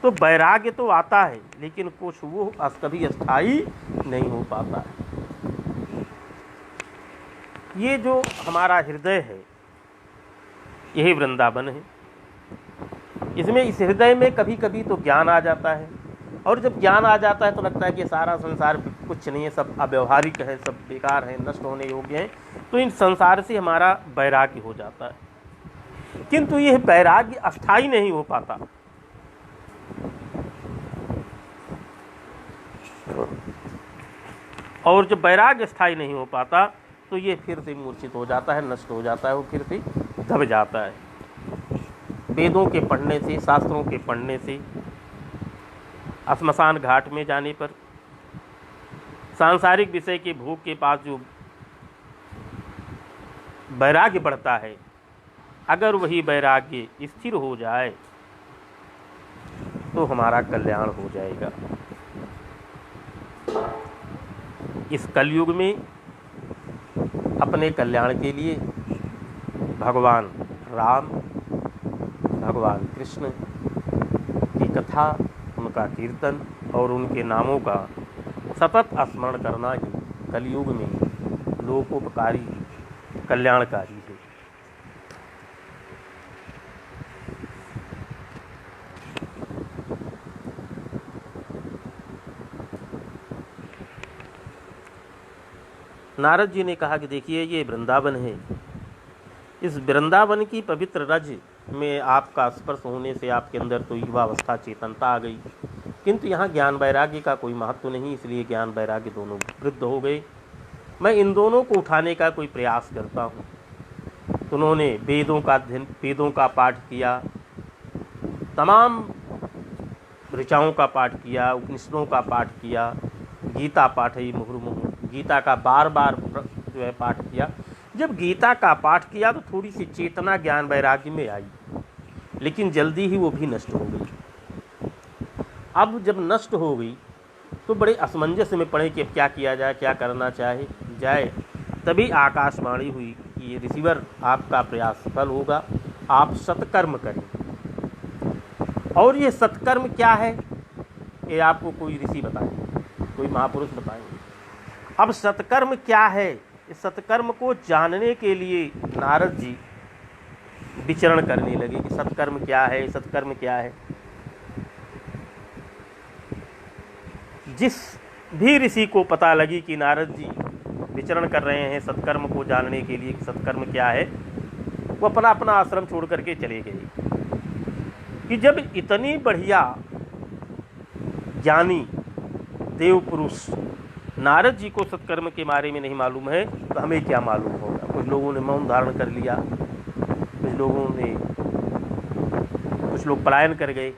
S1: तो वैराग्य तो आता है, लेकिन कुछ वो कभी स्थायी नहीं हो पाता है। ये जो हमारा हृदय है, यही वृंदावन है। इसमें, इस हृदय में कभी कभी तो ज्ञान आ जाता है, और जब ज्ञान आ जाता है तो लगता है कि सारा संसार कुछ नहीं है, सब अव्यवहारिक है, सब बेकार है, नष्ट होने योग्य है। तो इन संसार से हमारा वैराग्य हो जाता है। किंतु यह वैराग्य अस्थायी नहीं हो पाता। और जब वैराग्य स्थायी नहीं हो पाता तो ये फिर से मूर्छित हो जाता है, नष्ट हो जाता है, वो फिर से दब जाता है। वेदों के पढ़ने से, शास्त्रों के पढ़ने से, श्मशान घाट में जाने पर, सांसारिक विषय के भोग के पास जो वैराग्य बढ़ता है, अगर वही वैराग्य स्थिर हो जाए तो हमारा कल्याण हो जाएगा। इस कलयुग में अपने कल्याण के लिए भगवान राम, भगवान कृष्ण की कथा, उनका कीर्तन और उनके नामों का सतत स्मरण करना ही कलयुग में लोकोपकारी कल्याणकारी है। नारद जी ने कहा कि देखिए ये वृंदावन है, इस वृंदावन की पवित्र रज में आपका स्पर्श होने से आपके अंदर तो युवावस्था चेतनता आ गई, किंतु यहाँ ज्ञान वैराग्य का कोई महत्व नहीं, इसलिए ज्ञान वैराग्य दोनों वृद्ध हो गए। मैं इन दोनों को उठाने का कोई प्रयास करता हूँ। तो उन्होंने वेदों का पाठ किया, तमाम ऋचाओं का पाठ किया, उपनिषदों का पाठ किया, गीता पाठ ही मुहुर्मुहु, गीता का बार बार जो है पाठ किया। जब गीता का पाठ किया तो थोड़ी सी चेतना ज्ञान वैराग्य में आई, लेकिन जल्दी ही वो भी नष्ट हो गई। अब जब नष्ट हो गई तो बड़े असमंजस में पड़े कि अब क्या किया जाए, क्या करना जाए। तभी आकाशवाणी हुई कि ये रिसीवर आपका प्रयास सफल होगा, आप सत्कर्म करें। और ये सत्कर्म क्या है ये आपको कोई ऋषि बताएंगे, कोई महापुरुष बताएंगे। अब सत्कर्म क्या है, इस सत्कर्म को जानने के लिए नारद जी विचरण करने लगे कि सत्कर्म क्या है, सत्कर्म क्या है। जिस भी ऋषि को पता लगी कि नारद जी विचरण कर रहे हैं सत्कर्म को जानने के लिए कि सत्कर्म क्या है, वो अपना अपना आश्रम छोड़ करके चले गए। कि जब इतनी बढ़िया ज्ञानी देव पुरुष नारद जी को सत्कर्म के बारे में नहीं मालूम है तो हमें क्या मालूम होगा। कुछ लोगों ने मौन धारण कर लिया, कुछ लोग पलायन कर गए,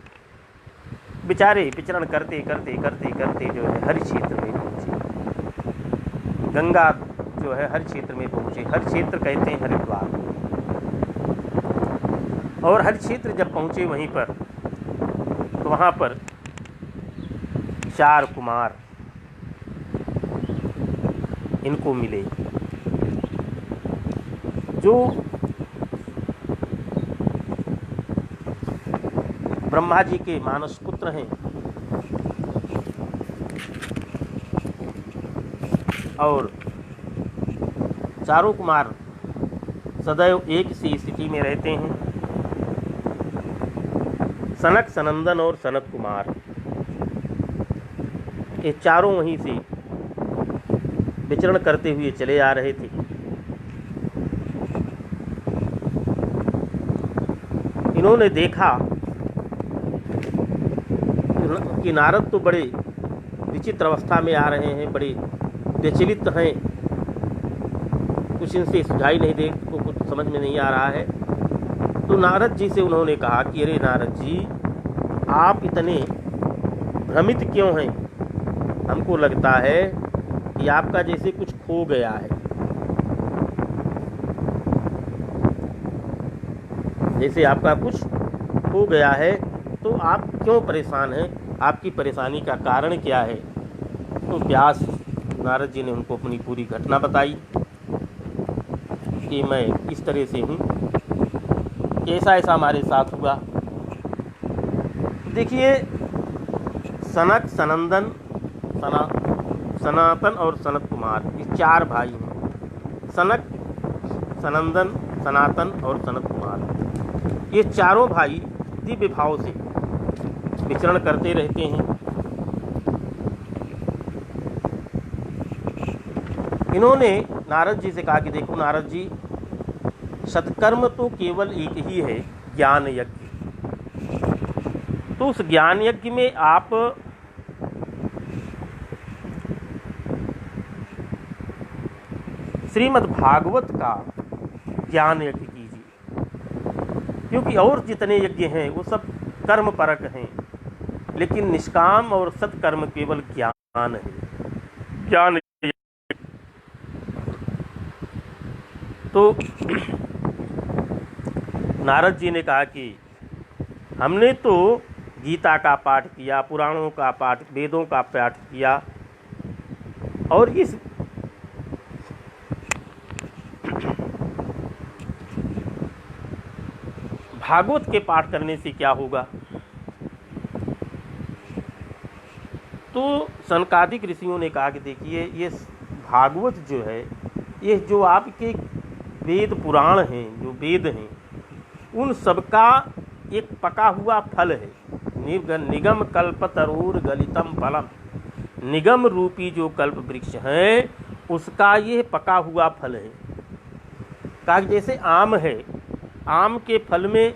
S1: बेचारे विचरण करते करते करते करते जो है हर क्षेत्र में पहुँचे। गंगा जो है हर क्षेत्र में पहुँचे, हर क्षेत्र कहते हैं हरिद्वार। और हर क्षेत्र जब पहुँचे वहीं पर तो वहाँ पर 4 कुमार इनको मिले जो ब्रह्मा जी के मानस पुत्र हैं और चारों कुमार सदैव एक सी स्थिति में रहते हैं। सनक, सनंदन और सनत कुमार, ये चारों वहीं से विचरण करते हुए चले आ रहे थे। इन्होंने देखा कि नारद तो बड़े विचित्र अवस्था में आ रहे हैं, बड़े विचलित हैं, कुछ इनसे सुझाई नहीं दे, तो कुछ समझ में नहीं आ रहा है। तो नारद जी से उन्होंने कहा कि अरे नारद जी, आप इतने भ्रमित क्यों हैं? हमको लगता है कि आपका जैसे कुछ खो गया है, जैसे आपका कुछ खो गया है। तो आप क्यों परेशान हैं? आपकी परेशानी का कारण क्या है? तो व्यास नारद जी ने उनको अपनी पूरी घटना बताई कि मैं इस तरह से हूँ, ऐसा ऐसा हमारे साथ हुआ। देखिए, सनक, सनंदन, सनातन और सनत कुमार, ये 4 भाई हैं। सनक, सनंदन, सनातन और सनत कुमार, ये चारों भाई दिव्य भाव से विचरण करते रहते हैं। इन्होंने नारद जी से कहा कि देखो नारद जी, सत्कर्म तो केवल एक ही है, ज्ञान यज्ञ। तो उस ज्ञान यज्ञ में आप श्रीमद् भागवत का ज्ञान यज्ञ कीजिए, क्योंकि और जितने यज्ञ हैं वो सब कर्म परक हैं, लेकिन निष्काम और सत्कर्म केवल ज्ञान है। ज्ञान तो नारद जी ने कहा कि हमने तो गीता का पाठ किया, पुराणों का पाठ, वेदों का पाठ किया, और इस भागवत के पाठ करने से क्या होगा? तो सनकादिक ऋषियों ने कहा कि देखिए, ये भागवत जो है, ये जो आपके वेद पुराण हैं, जो वेद हैं, उन सबका एक पका हुआ फल है। निगम कल्पतरूर गलितम फलम, निगम रूपी जो कल्प वृक्ष है उसका ये पका हुआ फल है। कहा जैसे आम है, आम के फल में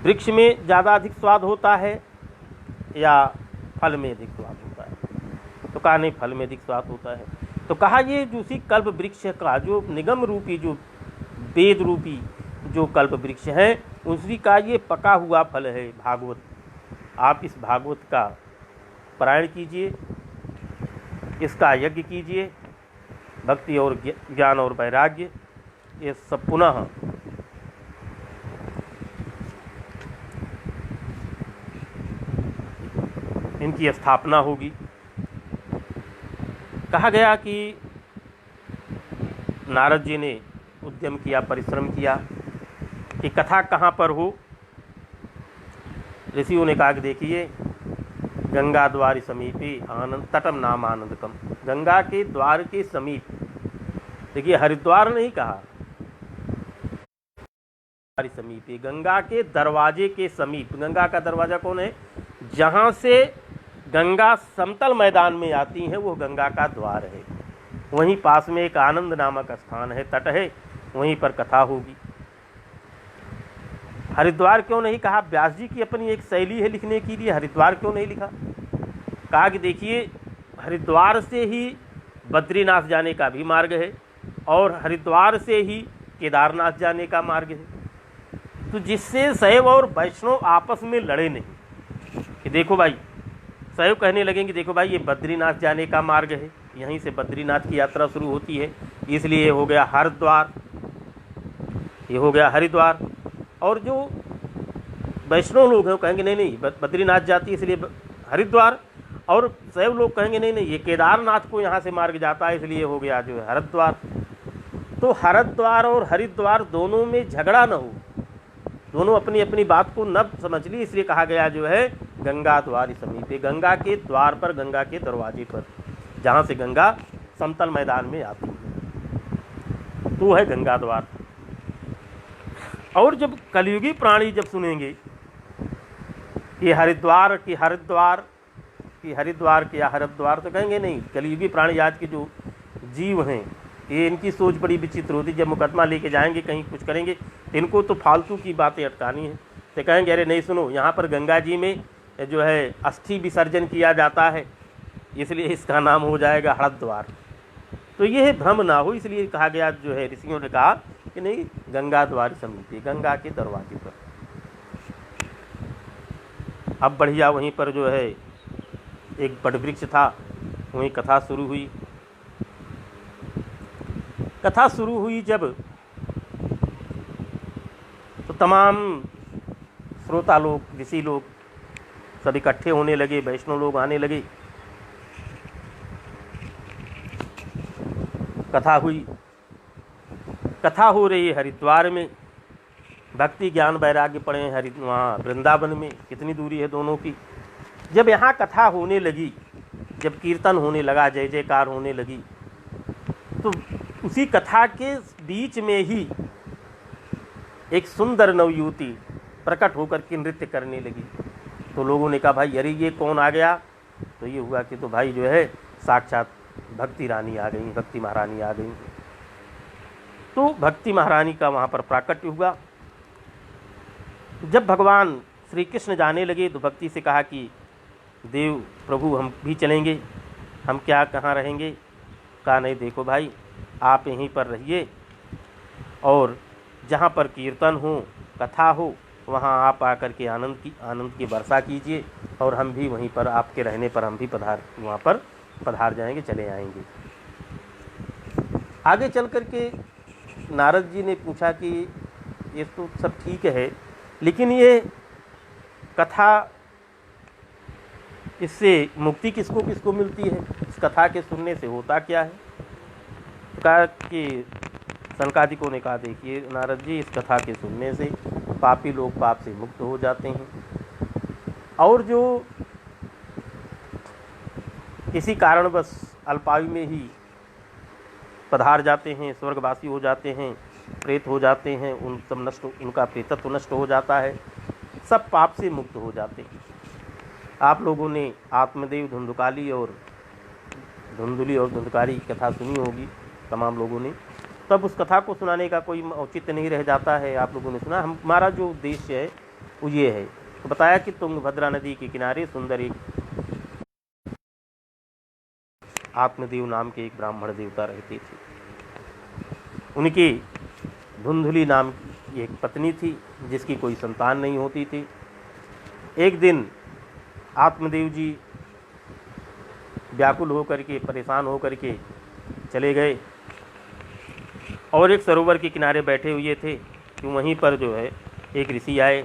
S1: वृक्ष में ज़्यादा अधिक स्वाद होता है या फल में अधिक स्वाद होता है? तो कहा नहीं, फल में अधिक स्वाद होता है। तो कहा ये जो उसी कल्प वृक्ष का जो निगम रूपी, जो वेद रूपी जो कल्प वृक्ष है, उसी का ये पका हुआ फल है भागवत। आप इस भागवत का पारायण कीजिए, इसका यज्ञ कीजिए, भक्ति और ज्ञान और वैराग्य ये सब पुनः इनकी स्थापना होगी। कहा गया कि नारद जी ने उद्यम किया, परिश्रम किया कि कथा कहाँ पर हो। ऋषियों ने कहा कि देखिए, गंगा द्वार समीपे आनंद तटम नाम आनंदकम, गंगा के द्वार के समीप। देखिए, हरिद्वार नहीं कहा, समीपे, गंगा के दरवाजे के समीप। गंगा का दरवाजा कौन है? जहाँ से गंगा समतल मैदान में आती है वो गंगा का द्वार है। वहीं पास में एक आनंद नामक स्थान है, तट है, वहीं पर कथा होगी। हरिद्वार क्यों नहीं कहा? व्यास जी की अपनी एक शैली है लिखने के लिए, हरिद्वार क्यों नहीं लिखा? कहा कि देखिए, हरिद्वार से ही बद्रीनाथ जाने का भी मार्ग है और हरिद्वार से ही केदारनाथ जाने का मार्ग है। तो जिससे शैव और वैष्णव आपस में लड़े नहीं कि देखो भाई, शैव कहने लगेंगे देखो भाई ये बद्रीनाथ जाने का मार्ग है, यहीं से बद्रीनाथ की यात्रा शुरू होती है, इसलिए हो गया हरिद्वार, ये हो गया हरिद्वार। और जो वैष्णव लोग हैं वो कहेंगे नहीं नहीं बद्रीनाथ जाती है इसलिए हरिद्वार, और शैव लोग कहेंगे नहीं नहीं ये केदारनाथ को यहाँ से मार्ग जाता है इसलिए हो गया जो है हरिद्वार। तो हरिद्वार और हरिद्वार दोनों में झगड़ा न हो, दोनों अपनी अपनी बात को न समझ ली, इसलिए कहा गया जो है गंगा द्वार समीपे, गंगा के द्वार पर, गंगा के दरवाजे पर, जहाँ से गंगा समतल मैदान में आती है, तो है गंगा द्वार। और जब कलयुगी प्राणी जब सुनेंगे कि हरिद्वार की हरिद्वार की हरिद्वार किया हरिद्वार, तो कहेंगे नहीं, कलयुगी प्राणी आज के जो जीव हैं ये इनकी सोच बड़ी विचित्र होती। जब मुकदमा लेके जाएंगे कहीं कुछ करेंगे, इनको तो फालतू की बातें अटकानी है, तो कहेंगे अरे नहीं सुनो, यहाँ पर गंगा जी में जो है अस्थि विसर्जन किया जाता है इसलिए इसका नाम हो जाएगा हरिद्वार। तो यह भ्रम ना हो, इसलिए कहा गया जो है ऋषियों ने कहा कि नहीं, गंगा द्वार समीपे, गंगा के दरवाजे पर। अब बढ़िया वहीं पर जो है एक वटवृक्ष था, वहीं कथा शुरू हुई। कथा शुरू हुई जब, तो तमाम श्रोता लोग, ऋषि लोग सब इकट्ठे होने लगे, वैष्णव लोग आने लगे। कथा हुई, कथा हो रही है हरिद्वार में, भक्ति ज्ञान वैराग्य पढ़े हैं वहाँ वृंदावन में, कितनी दूरी है दोनों की। जब यहाँ कथा होने लगी, जब कीर्तन होने लगा, जय जयकार होने लगी, तो उसी कथा के बीच में ही एक सुंदर नवयुवती प्रकट होकर के नृत्य करने लगी। तो लोगों ने कहा भाई अरे ये कौन आ गया? तो ये हुआ कि तो भाई जो है साक्षात भक्ति रानी आ गई, भक्ति महारानी आ गई। तो भक्ति महारानी का वहाँ पर प्राकट्य हुआ। जब भगवान श्री कृष्ण जाने लगे तो भक्ति से कहा कि देव प्रभु हम भी चलेंगे, हम क्या कहाँ रहेंगे? कहा नहीं, देखो भाई आप यहीं पर रहिए और जहाँ पर कीर्तन हो, कथा हो, वहाँ आप आकर के आनंद की वर्षा कीजिए और हम भी वहीं पर आपके रहने पर हम भी वहाँ पर पधार जाएंगे, चले आएंगे। आगे चल कर के नारद जी ने पूछा कि ये तो सब ठीक है, लेकिन ये कथा, इससे मुक्ति किसको किसको मिलती है? इस कथा के सुनने से होता क्या है? तो कहा कि सनकादिकों ने कहा देखिए नारद जी, इस कथा के सुनने से पापी लोग पाप से मुक्त हो जाते हैं और जो किसी कारणवश अल्पायु में ही पधार जाते हैं, स्वर्गवासी हो जाते हैं, प्रेत हो जाते हैं, उन सब नष्ट, उनका प्रेतत्व नष्ट हो जाता है, सब पाप से मुक्त हो जाते हैं। आप लोगों ने आत्मदेव धुंधुकाली और धुंधुली और धुंधकारी की कथा सुनी होगी तमाम लोगों ने। तब उस कथा को सुनाने का कोई औचित्य नहीं रह जाता है। आप लोगों ने सुना। हमारा जो उद्देश्य है वो ये है। तो बताया कि तुंगभद्रा नदी के किनारे सुंदर एक आत्मदेव नाम के एक ब्राह्मण देवता रहते थे। उनकी धुंधुली नाम की एक पत्नी थी जिसकी कोई संतान नहीं होती थी। एक दिन आत्मदेव जी व्याकुल होकर के, परेशान होकर के चले गए और एक सरोवर के किनारे बैठे हुए थे कि वहीं पर जो है एक ऋषि आए,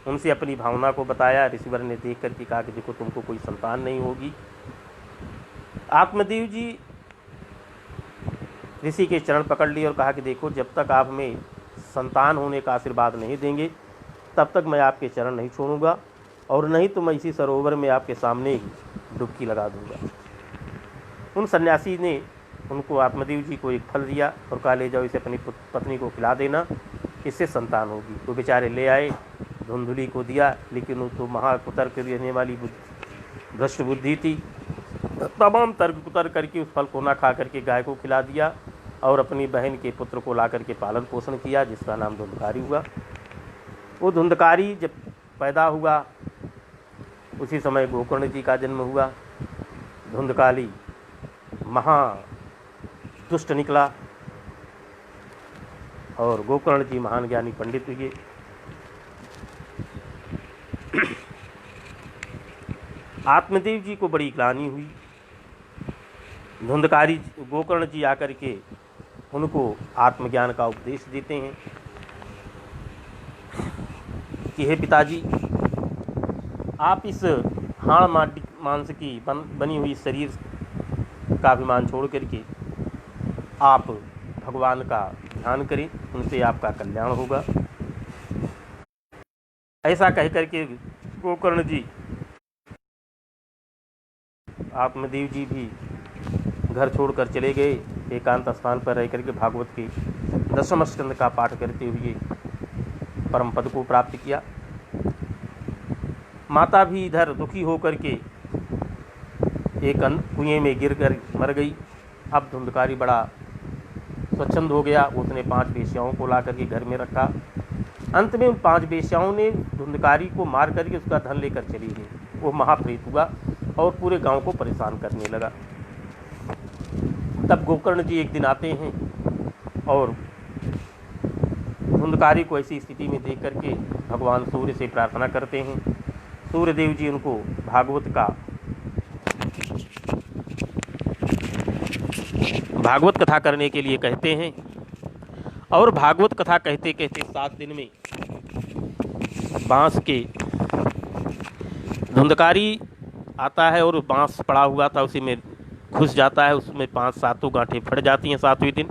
S1: उनसे अपनी भावना को बताया। ऋषिवर ने देख कर के कहा कि देखो तुमको कोई संतान नहीं होगी। आत्मदेव जी ऋषि के चरण पकड़ लिए और कहा कि देखो जब तक आप हमें संतान होने का आशीर्वाद नहीं देंगे तब तक मैं आपके चरण नहीं छोड़ूंगा, और नहीं तो मैं इसी सरोवर में आपके सामने ही डुबकी लगा दूंगा। उन सन्यासी ने उनको, आत्मदेव जी को एक फल दिया और कहा ले जाओ इसे अपनी पत्नी को खिला देना, इससे संतान होगी। वो बेचारे ले आए, धुंधुली को दिया, लेकिन वो तो महाकुतर्क देने वाली भ्रष्ट बुद्धि थी। तमाम तर्क कुतर्क करके उस फल को ना खा करके गाय को खिला दिया और अपनी बहन के पुत्र को ला करके पालन पोषण किया, जिसका नाम धुंधकारी हुआ। वो धुंधकारी जब पैदा हुआ उसी समय गोकर्ण जी का जन्म हुआ। धुंधकाली महा दुष्ट निकला और गोकर्ण जी महान ज्ञानी पंडित हुए। आत्मदेव जी को बड़ी ग्लानि हुई। धुंधकारी गोकर्ण जी आकर के उनको आत्मज्ञान का उपदेश देते हैं कि हे पिताजी, आप इस हाड़ मांस की बनी हुई शरीर का अभिमान छोड़ करके आप भगवान का ध्यान करें, उनसे आपका कल्याण होगा। ऐसा कह करके गोकर्ण जी, आत्मदेव जी भी घर छोड़कर चले गए। एकांत स्थान पर रह करके भागवत के 10वें स्कंद का पाठ करते हुए परम पद को प्राप्त किया। माता भी इधर दुखी होकर के एक कुएं में गिरकर मर गई। अब धुंधकारी बड़ा स्वच्छंद हो गया। उसने 5 वेश्याओं को ला करके घर में रखा। अंत में उन 5 वेश्याओं ने धुंधकारी को मार करके उसका धन लेकर चली गई। वो महाप्रेत हुआ और पूरे गांव को परेशान करने लगा। तब गोकर्ण जी एक दिन आते हैं और धुंधकारी को ऐसी स्थिति में देख करके भगवान सूर्य से प्रार्थना करते हैं। सूर्यदेव जी उनको भागवत कथा करने के लिए कहते हैं और भागवत कथा कहते कहते 7 दिन में बांस के धुंधकारी आता है और बांस पड़ा हुआ था उसी में घुस जाता है। उसमें 5-7 गांठें फट जाती हैं 7वें दिन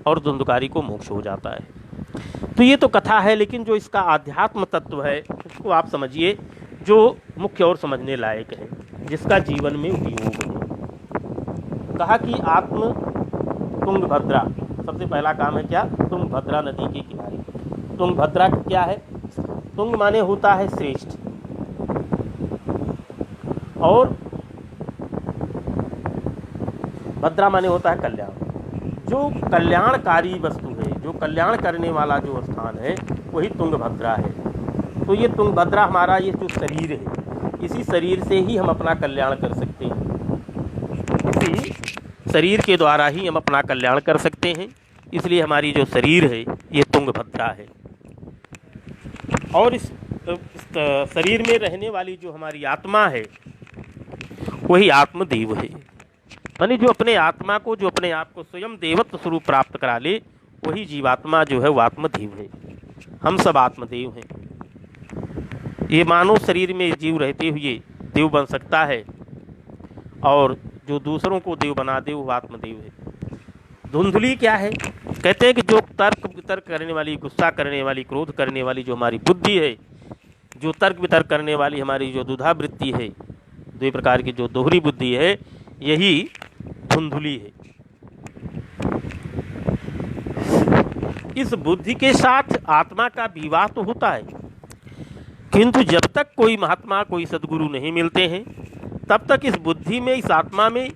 S1: और धुंधकारी को मोक्ष हो जाता है। तो ये तो कथा है, लेकिन जो इसका आध्यात्म तत्व है उसको आप समझिए, जो मुख्य और समझने लायक है, जिसका जीवन में उपयोग है। कहा कि आत्म तुंगभद्रा, सबसे पहला काम है क्या? तुंगभद्रा नदी के किनारे। तुंगभद्रा क्या है? तुंग माने होता है श्रेष्ठ और भद्रा माने होता है कल्याण। जो कल्याणकारी वस्तु है, जो कल्याण करने वाला जो स्थान है, वही तुंगभद्रा है। तो ये तुंगभद्रा हमारा ये जो शरीर है, इसी शरीर से ही हम अपना कल्याण कर सकते हैं। इसी शरीर के द्वारा ही हम अपना कल्याण कर सकते हैं। इसलिए हमारी जो शरीर है ये तुंगभद्रा है। और इस शरीर में रहने वाली जो हमारी आत्मा है वही आत्मदेव है। यानी जो अपने आत्मा को, जो अपने आप को स्वयं देवत्व स्वरूप प्राप्त करा ले, वही जीवात्मा जो है वो आत्मदेव है। हम सब आत्मदेव हैं। ये मानव शरीर में जीव रहते हुए देव बन सकता है और जो दूसरों को देव बना दे वो आत्मदेव है। धुंधुली क्या है? कहते हैं कि जो तर्क करने वाली, गुस्सा करने वाली, क्रोध करने वाली जो हमारी बुद्धि है, जो तर्क वितर्क करने वाली हमारी जो दुधा वृत्ति है, 2 प्रकार की जो दोहरी बुद्धि है, यही धुंधुली है। इस बुद्धि के साथ आत्मा का विवाह तो होता है, किंतु जब तक कोई महात्मा, कोई सद्गुरु नहीं मिलते हैं, तब तक इस बुद्धि में, इस आत्मा में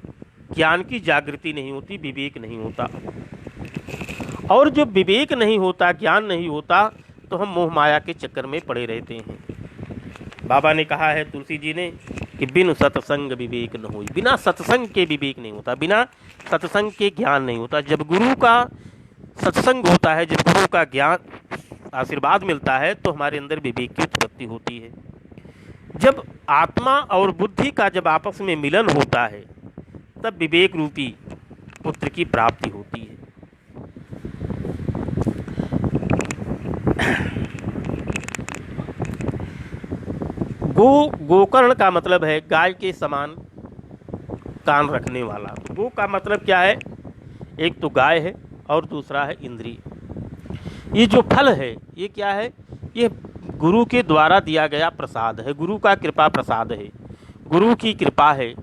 S1: ज्ञान की जागृति नहीं होती, विवेक नहीं होता। और जब विवेक नहीं होता, ज्ञान नहीं होता, तो हम मोह माया के चक्कर में पड़े रहते हैं। बाबा ने कहा है, तुलसी जी ने, कि बिन सत्संग विवेक न होई। बिना सत्संग के विवेक नहीं होता, बिना सत्संग के ज्ञान नहीं होता। जब गुरु का सत्संग होता है, जब गुरु का ज्ञान, आशीर्वाद मिलता है, तो हमारे अंदर विवेक की उत्पत्ति होती है। जब आत्मा और बुद्धि का जब आपस में मिलन होता है, तब विवेक रूपी पुत्र की प्राप्ति होती है। गोकर्ण का मतलब है गाय के समान कान रखने वाला। गो का मतलब क्या है? एक तो गाय है और दूसरा है इंद्रिय। ये जो फल है, ये क्या है? ये गुरु के द्वारा दिया गया प्रसाद है, गुरु का कृपा प्रसाद है, गुरु की कृपा है।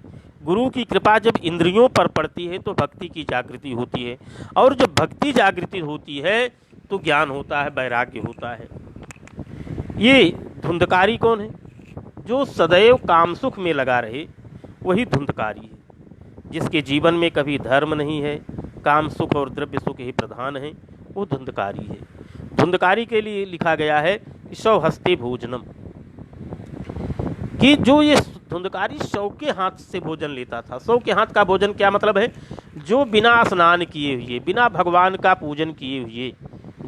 S1: गुरु की कृपा जब इंद्रियों पर पड़ती है तो भक्ति की जागृति होती है, और जब भक्ति जागृति होती है तो ज्ञान होता है, वैराग्य होता है। ये धुंधकारी कौन है? जो सदैव काम सुख में लगा रहे, वही धुंधकारी है। जिसके जीवन में कभी धर्म नहीं है, काम सुख और द्रव्य सुख ही प्रधान है, वो धुंधकारी है। धुंधकारी के लिए लिखा गया है कि सौ हस्ते भोजनम, कि जो ये धुंधकारी सौ के हाथ से भोजन लेता था। सौ के हाथ का भोजन क्या मतलब है? जो बिना स्नान किए हुए, बिना भगवान का पूजन किए हुए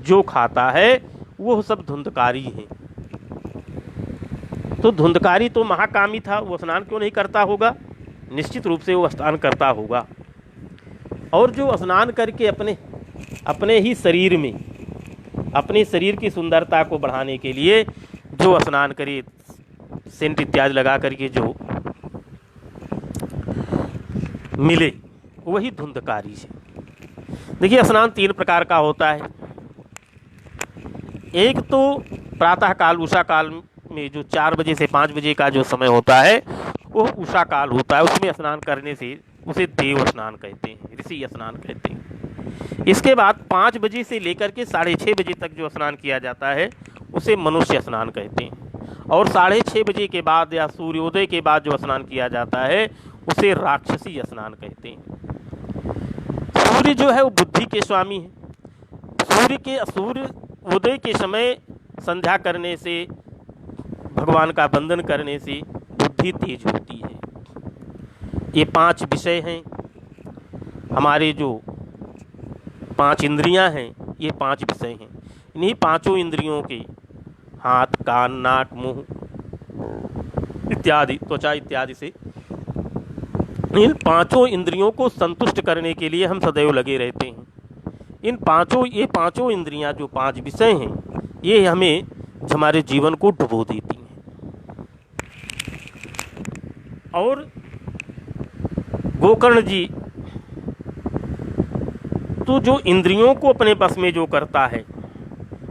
S1: जो खाता है, वो सब धुंधकारी है। तो धुंधकारी तो महाकामी था, वो स्नान क्यों नहीं करता होगा? निश्चित रूप से वो स्नान करता होगा। और जो स्नान करके अपने ही शरीर में, अपने शरीर की सुंदरता को बढ़ाने के लिए जो स्नान करे, सेंट इत्यादि लगा करके जो मिले, वही धुंधकारी है। देखिए, स्नान 3 प्रकार का होता है। एक तो प्रातः काल, उषा काल में जो 4 बजे से 5 बजे का जो समय होता है, वो उषा काल होता है। उसमें स्नान करने से उसे देव स्नान कहते हैं, ऋषि स्नान कहते हैं। इसके बाद 5 बजे से लेकर के 6:30 बजे तक जो स्नान किया जाता है, उसे मनुष्य स्नान कहते हैं। और 6:30 बजे के बाद या सूर्योदय के बाद जो स्नान किया जाता है, उसे राक्षसी स्नान कहते हैं। सूर्य जो है वो बुद्धि के स्वामी है। सूर्य उदय के समय संध्या करने से, भगवान का वंदन करने से बुद्धि तेज होती है। ये 5 विषय हैं। हमारे जो 5 इंद्रियां हैं, ये 5 विषय हैं। इन्हीं 5 इंद्रियों के, हाथ, कान, नाक, मुंह इत्यादि, त्वचा इत्यादि से, इन 5 इंद्रियों को संतुष्ट करने के लिए हम सदैव लगे रहते हैं। ये 5 इंद्रियां, जो 5 विषय हैं, ये हमें, हमारे जीवन को डुबो देती हैं। और गोकर्ण जी तो जो इंद्रियों को अपने बस में जो करता है,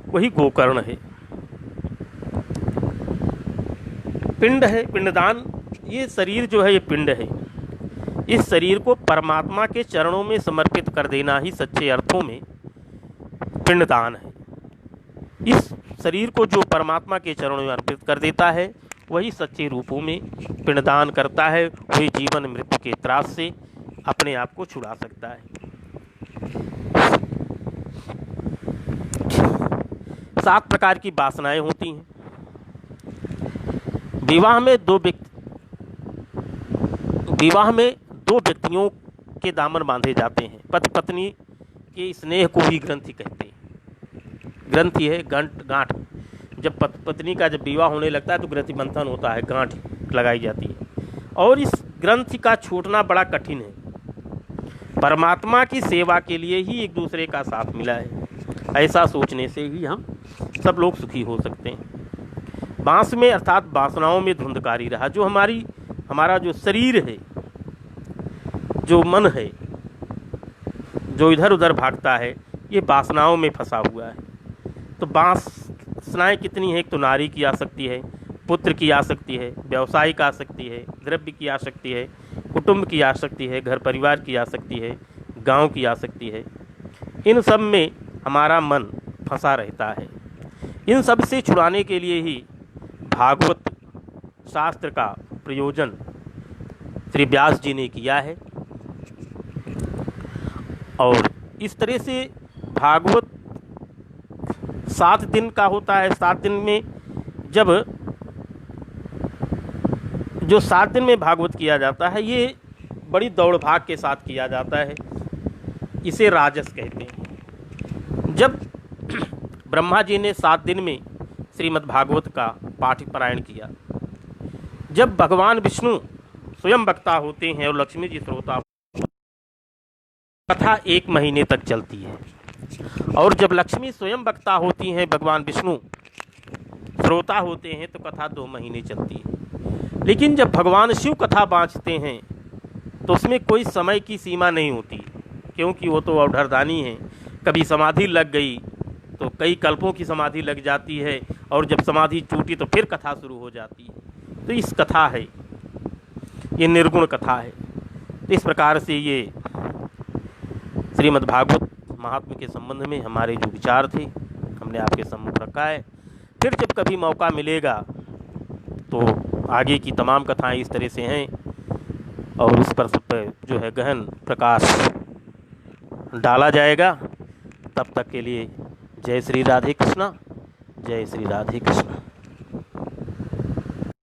S1: वही गोकर्ण है। पिंड है, पिंडदान। ये शरीर जो है, ये पिंड है। इस शरीर को परमात्मा के चरणों में समर्पित कर देना ही सच्चे अर्थों में पिंडदान है। इस शरीर को जो परमात्मा के चरणों में अर्पित कर देता है, वही सच्चे रूपों में पिंडदान करता है। वही जीवन मृत्यु के त्रास से अपने आप को छुड़ा सकता है। 7 प्रकार की वासनाएं होती हैं। विवाह में दो व्यक्तियों के दामन बांधे जाते हैं। पति पत्नी के स्नेह को ही ग्रंथि कहते हैं। ग्रंथि है गांठ। जब पत्नी का जब विवाह होने लगता है तो ग्रंथि मंथन होता है, गांठ लगाई जाती है। और इस ग्रंथि का छूटना बड़ा कठिन है। परमात्मा की सेवा के लिए ही एक दूसरे का साथ मिला है, ऐसा सोचने से ही हम सब लोग सुखी हो सकते हैं। बांस में, अर्थात वासनाओं में धुंधकारी रहा। जो हमारा जो शरीर है, जो मन है, जो इधर उधर भागता है, ये वासनाओं में फंसा हुआ है। तो वासनाएं कितनी है? एक तो नारी की आसक्ति है, पुत्र की आसक्ति है, व्यवसाय की आसक्ति है, द्रव्य की आसक्ति है, कुटुंब की आसक्ति है, घर परिवार की आसक्ति है, गांव की आसक्ति है। इन सब में हमारा मन फंसा रहता है। इन सब से छुड़ाने के लिए ही भागवत शास्त्र का प्रयोजन श्री व्यास जी ने किया है। और इस तरह से भागवत 7 दिन का होता है। 7 दिन में जो 7 दिन में भागवत किया जाता है, ये बड़ी दौड़ भाग के साथ किया जाता है। इसे राजस कहते हैं। जब ब्रह्मा जी ने 7 दिन में श्रीमद् भागवत का पाठ पारायण किया, जब भगवान विष्णु स्वयं वक्ता होते हैं और लक्ष्मी जी श्रोता, कथा 1 महीने तक चलती है। और जब लक्ष्मी स्वयं वक्ता होती हैं, भगवान विष्णु श्रोता होते हैं, तो कथा 2 महीने चलती है। लेकिन जब भगवान शिव कथा बाँचते हैं तो उसमें कोई समय की सीमा नहीं होती, क्योंकि वो तो अवधरदानी हैं। कभी समाधि लग गई तो कई कल्पों की समाधि लग जाती है, और जब समाधि टूटी तो फिर कथा शुरू हो जाती है। तो इस कथा है, ये निर्गुण कथा है। तो इस प्रकार से ये श्रीमद् भागवत महात्म्य के संबंध में हमारे जो विचार थे हमने आपके सम्मुख रखा है। फिर जब कभी मौका मिलेगा तो आगे की तमाम कथाएं इस तरह से हैं, और उस पर सब पर जो है गहन प्रकाश डाला जाएगा। तब तक के लिए जय श्री राधे कृष्णा, जय श्री राधे कृष्णा।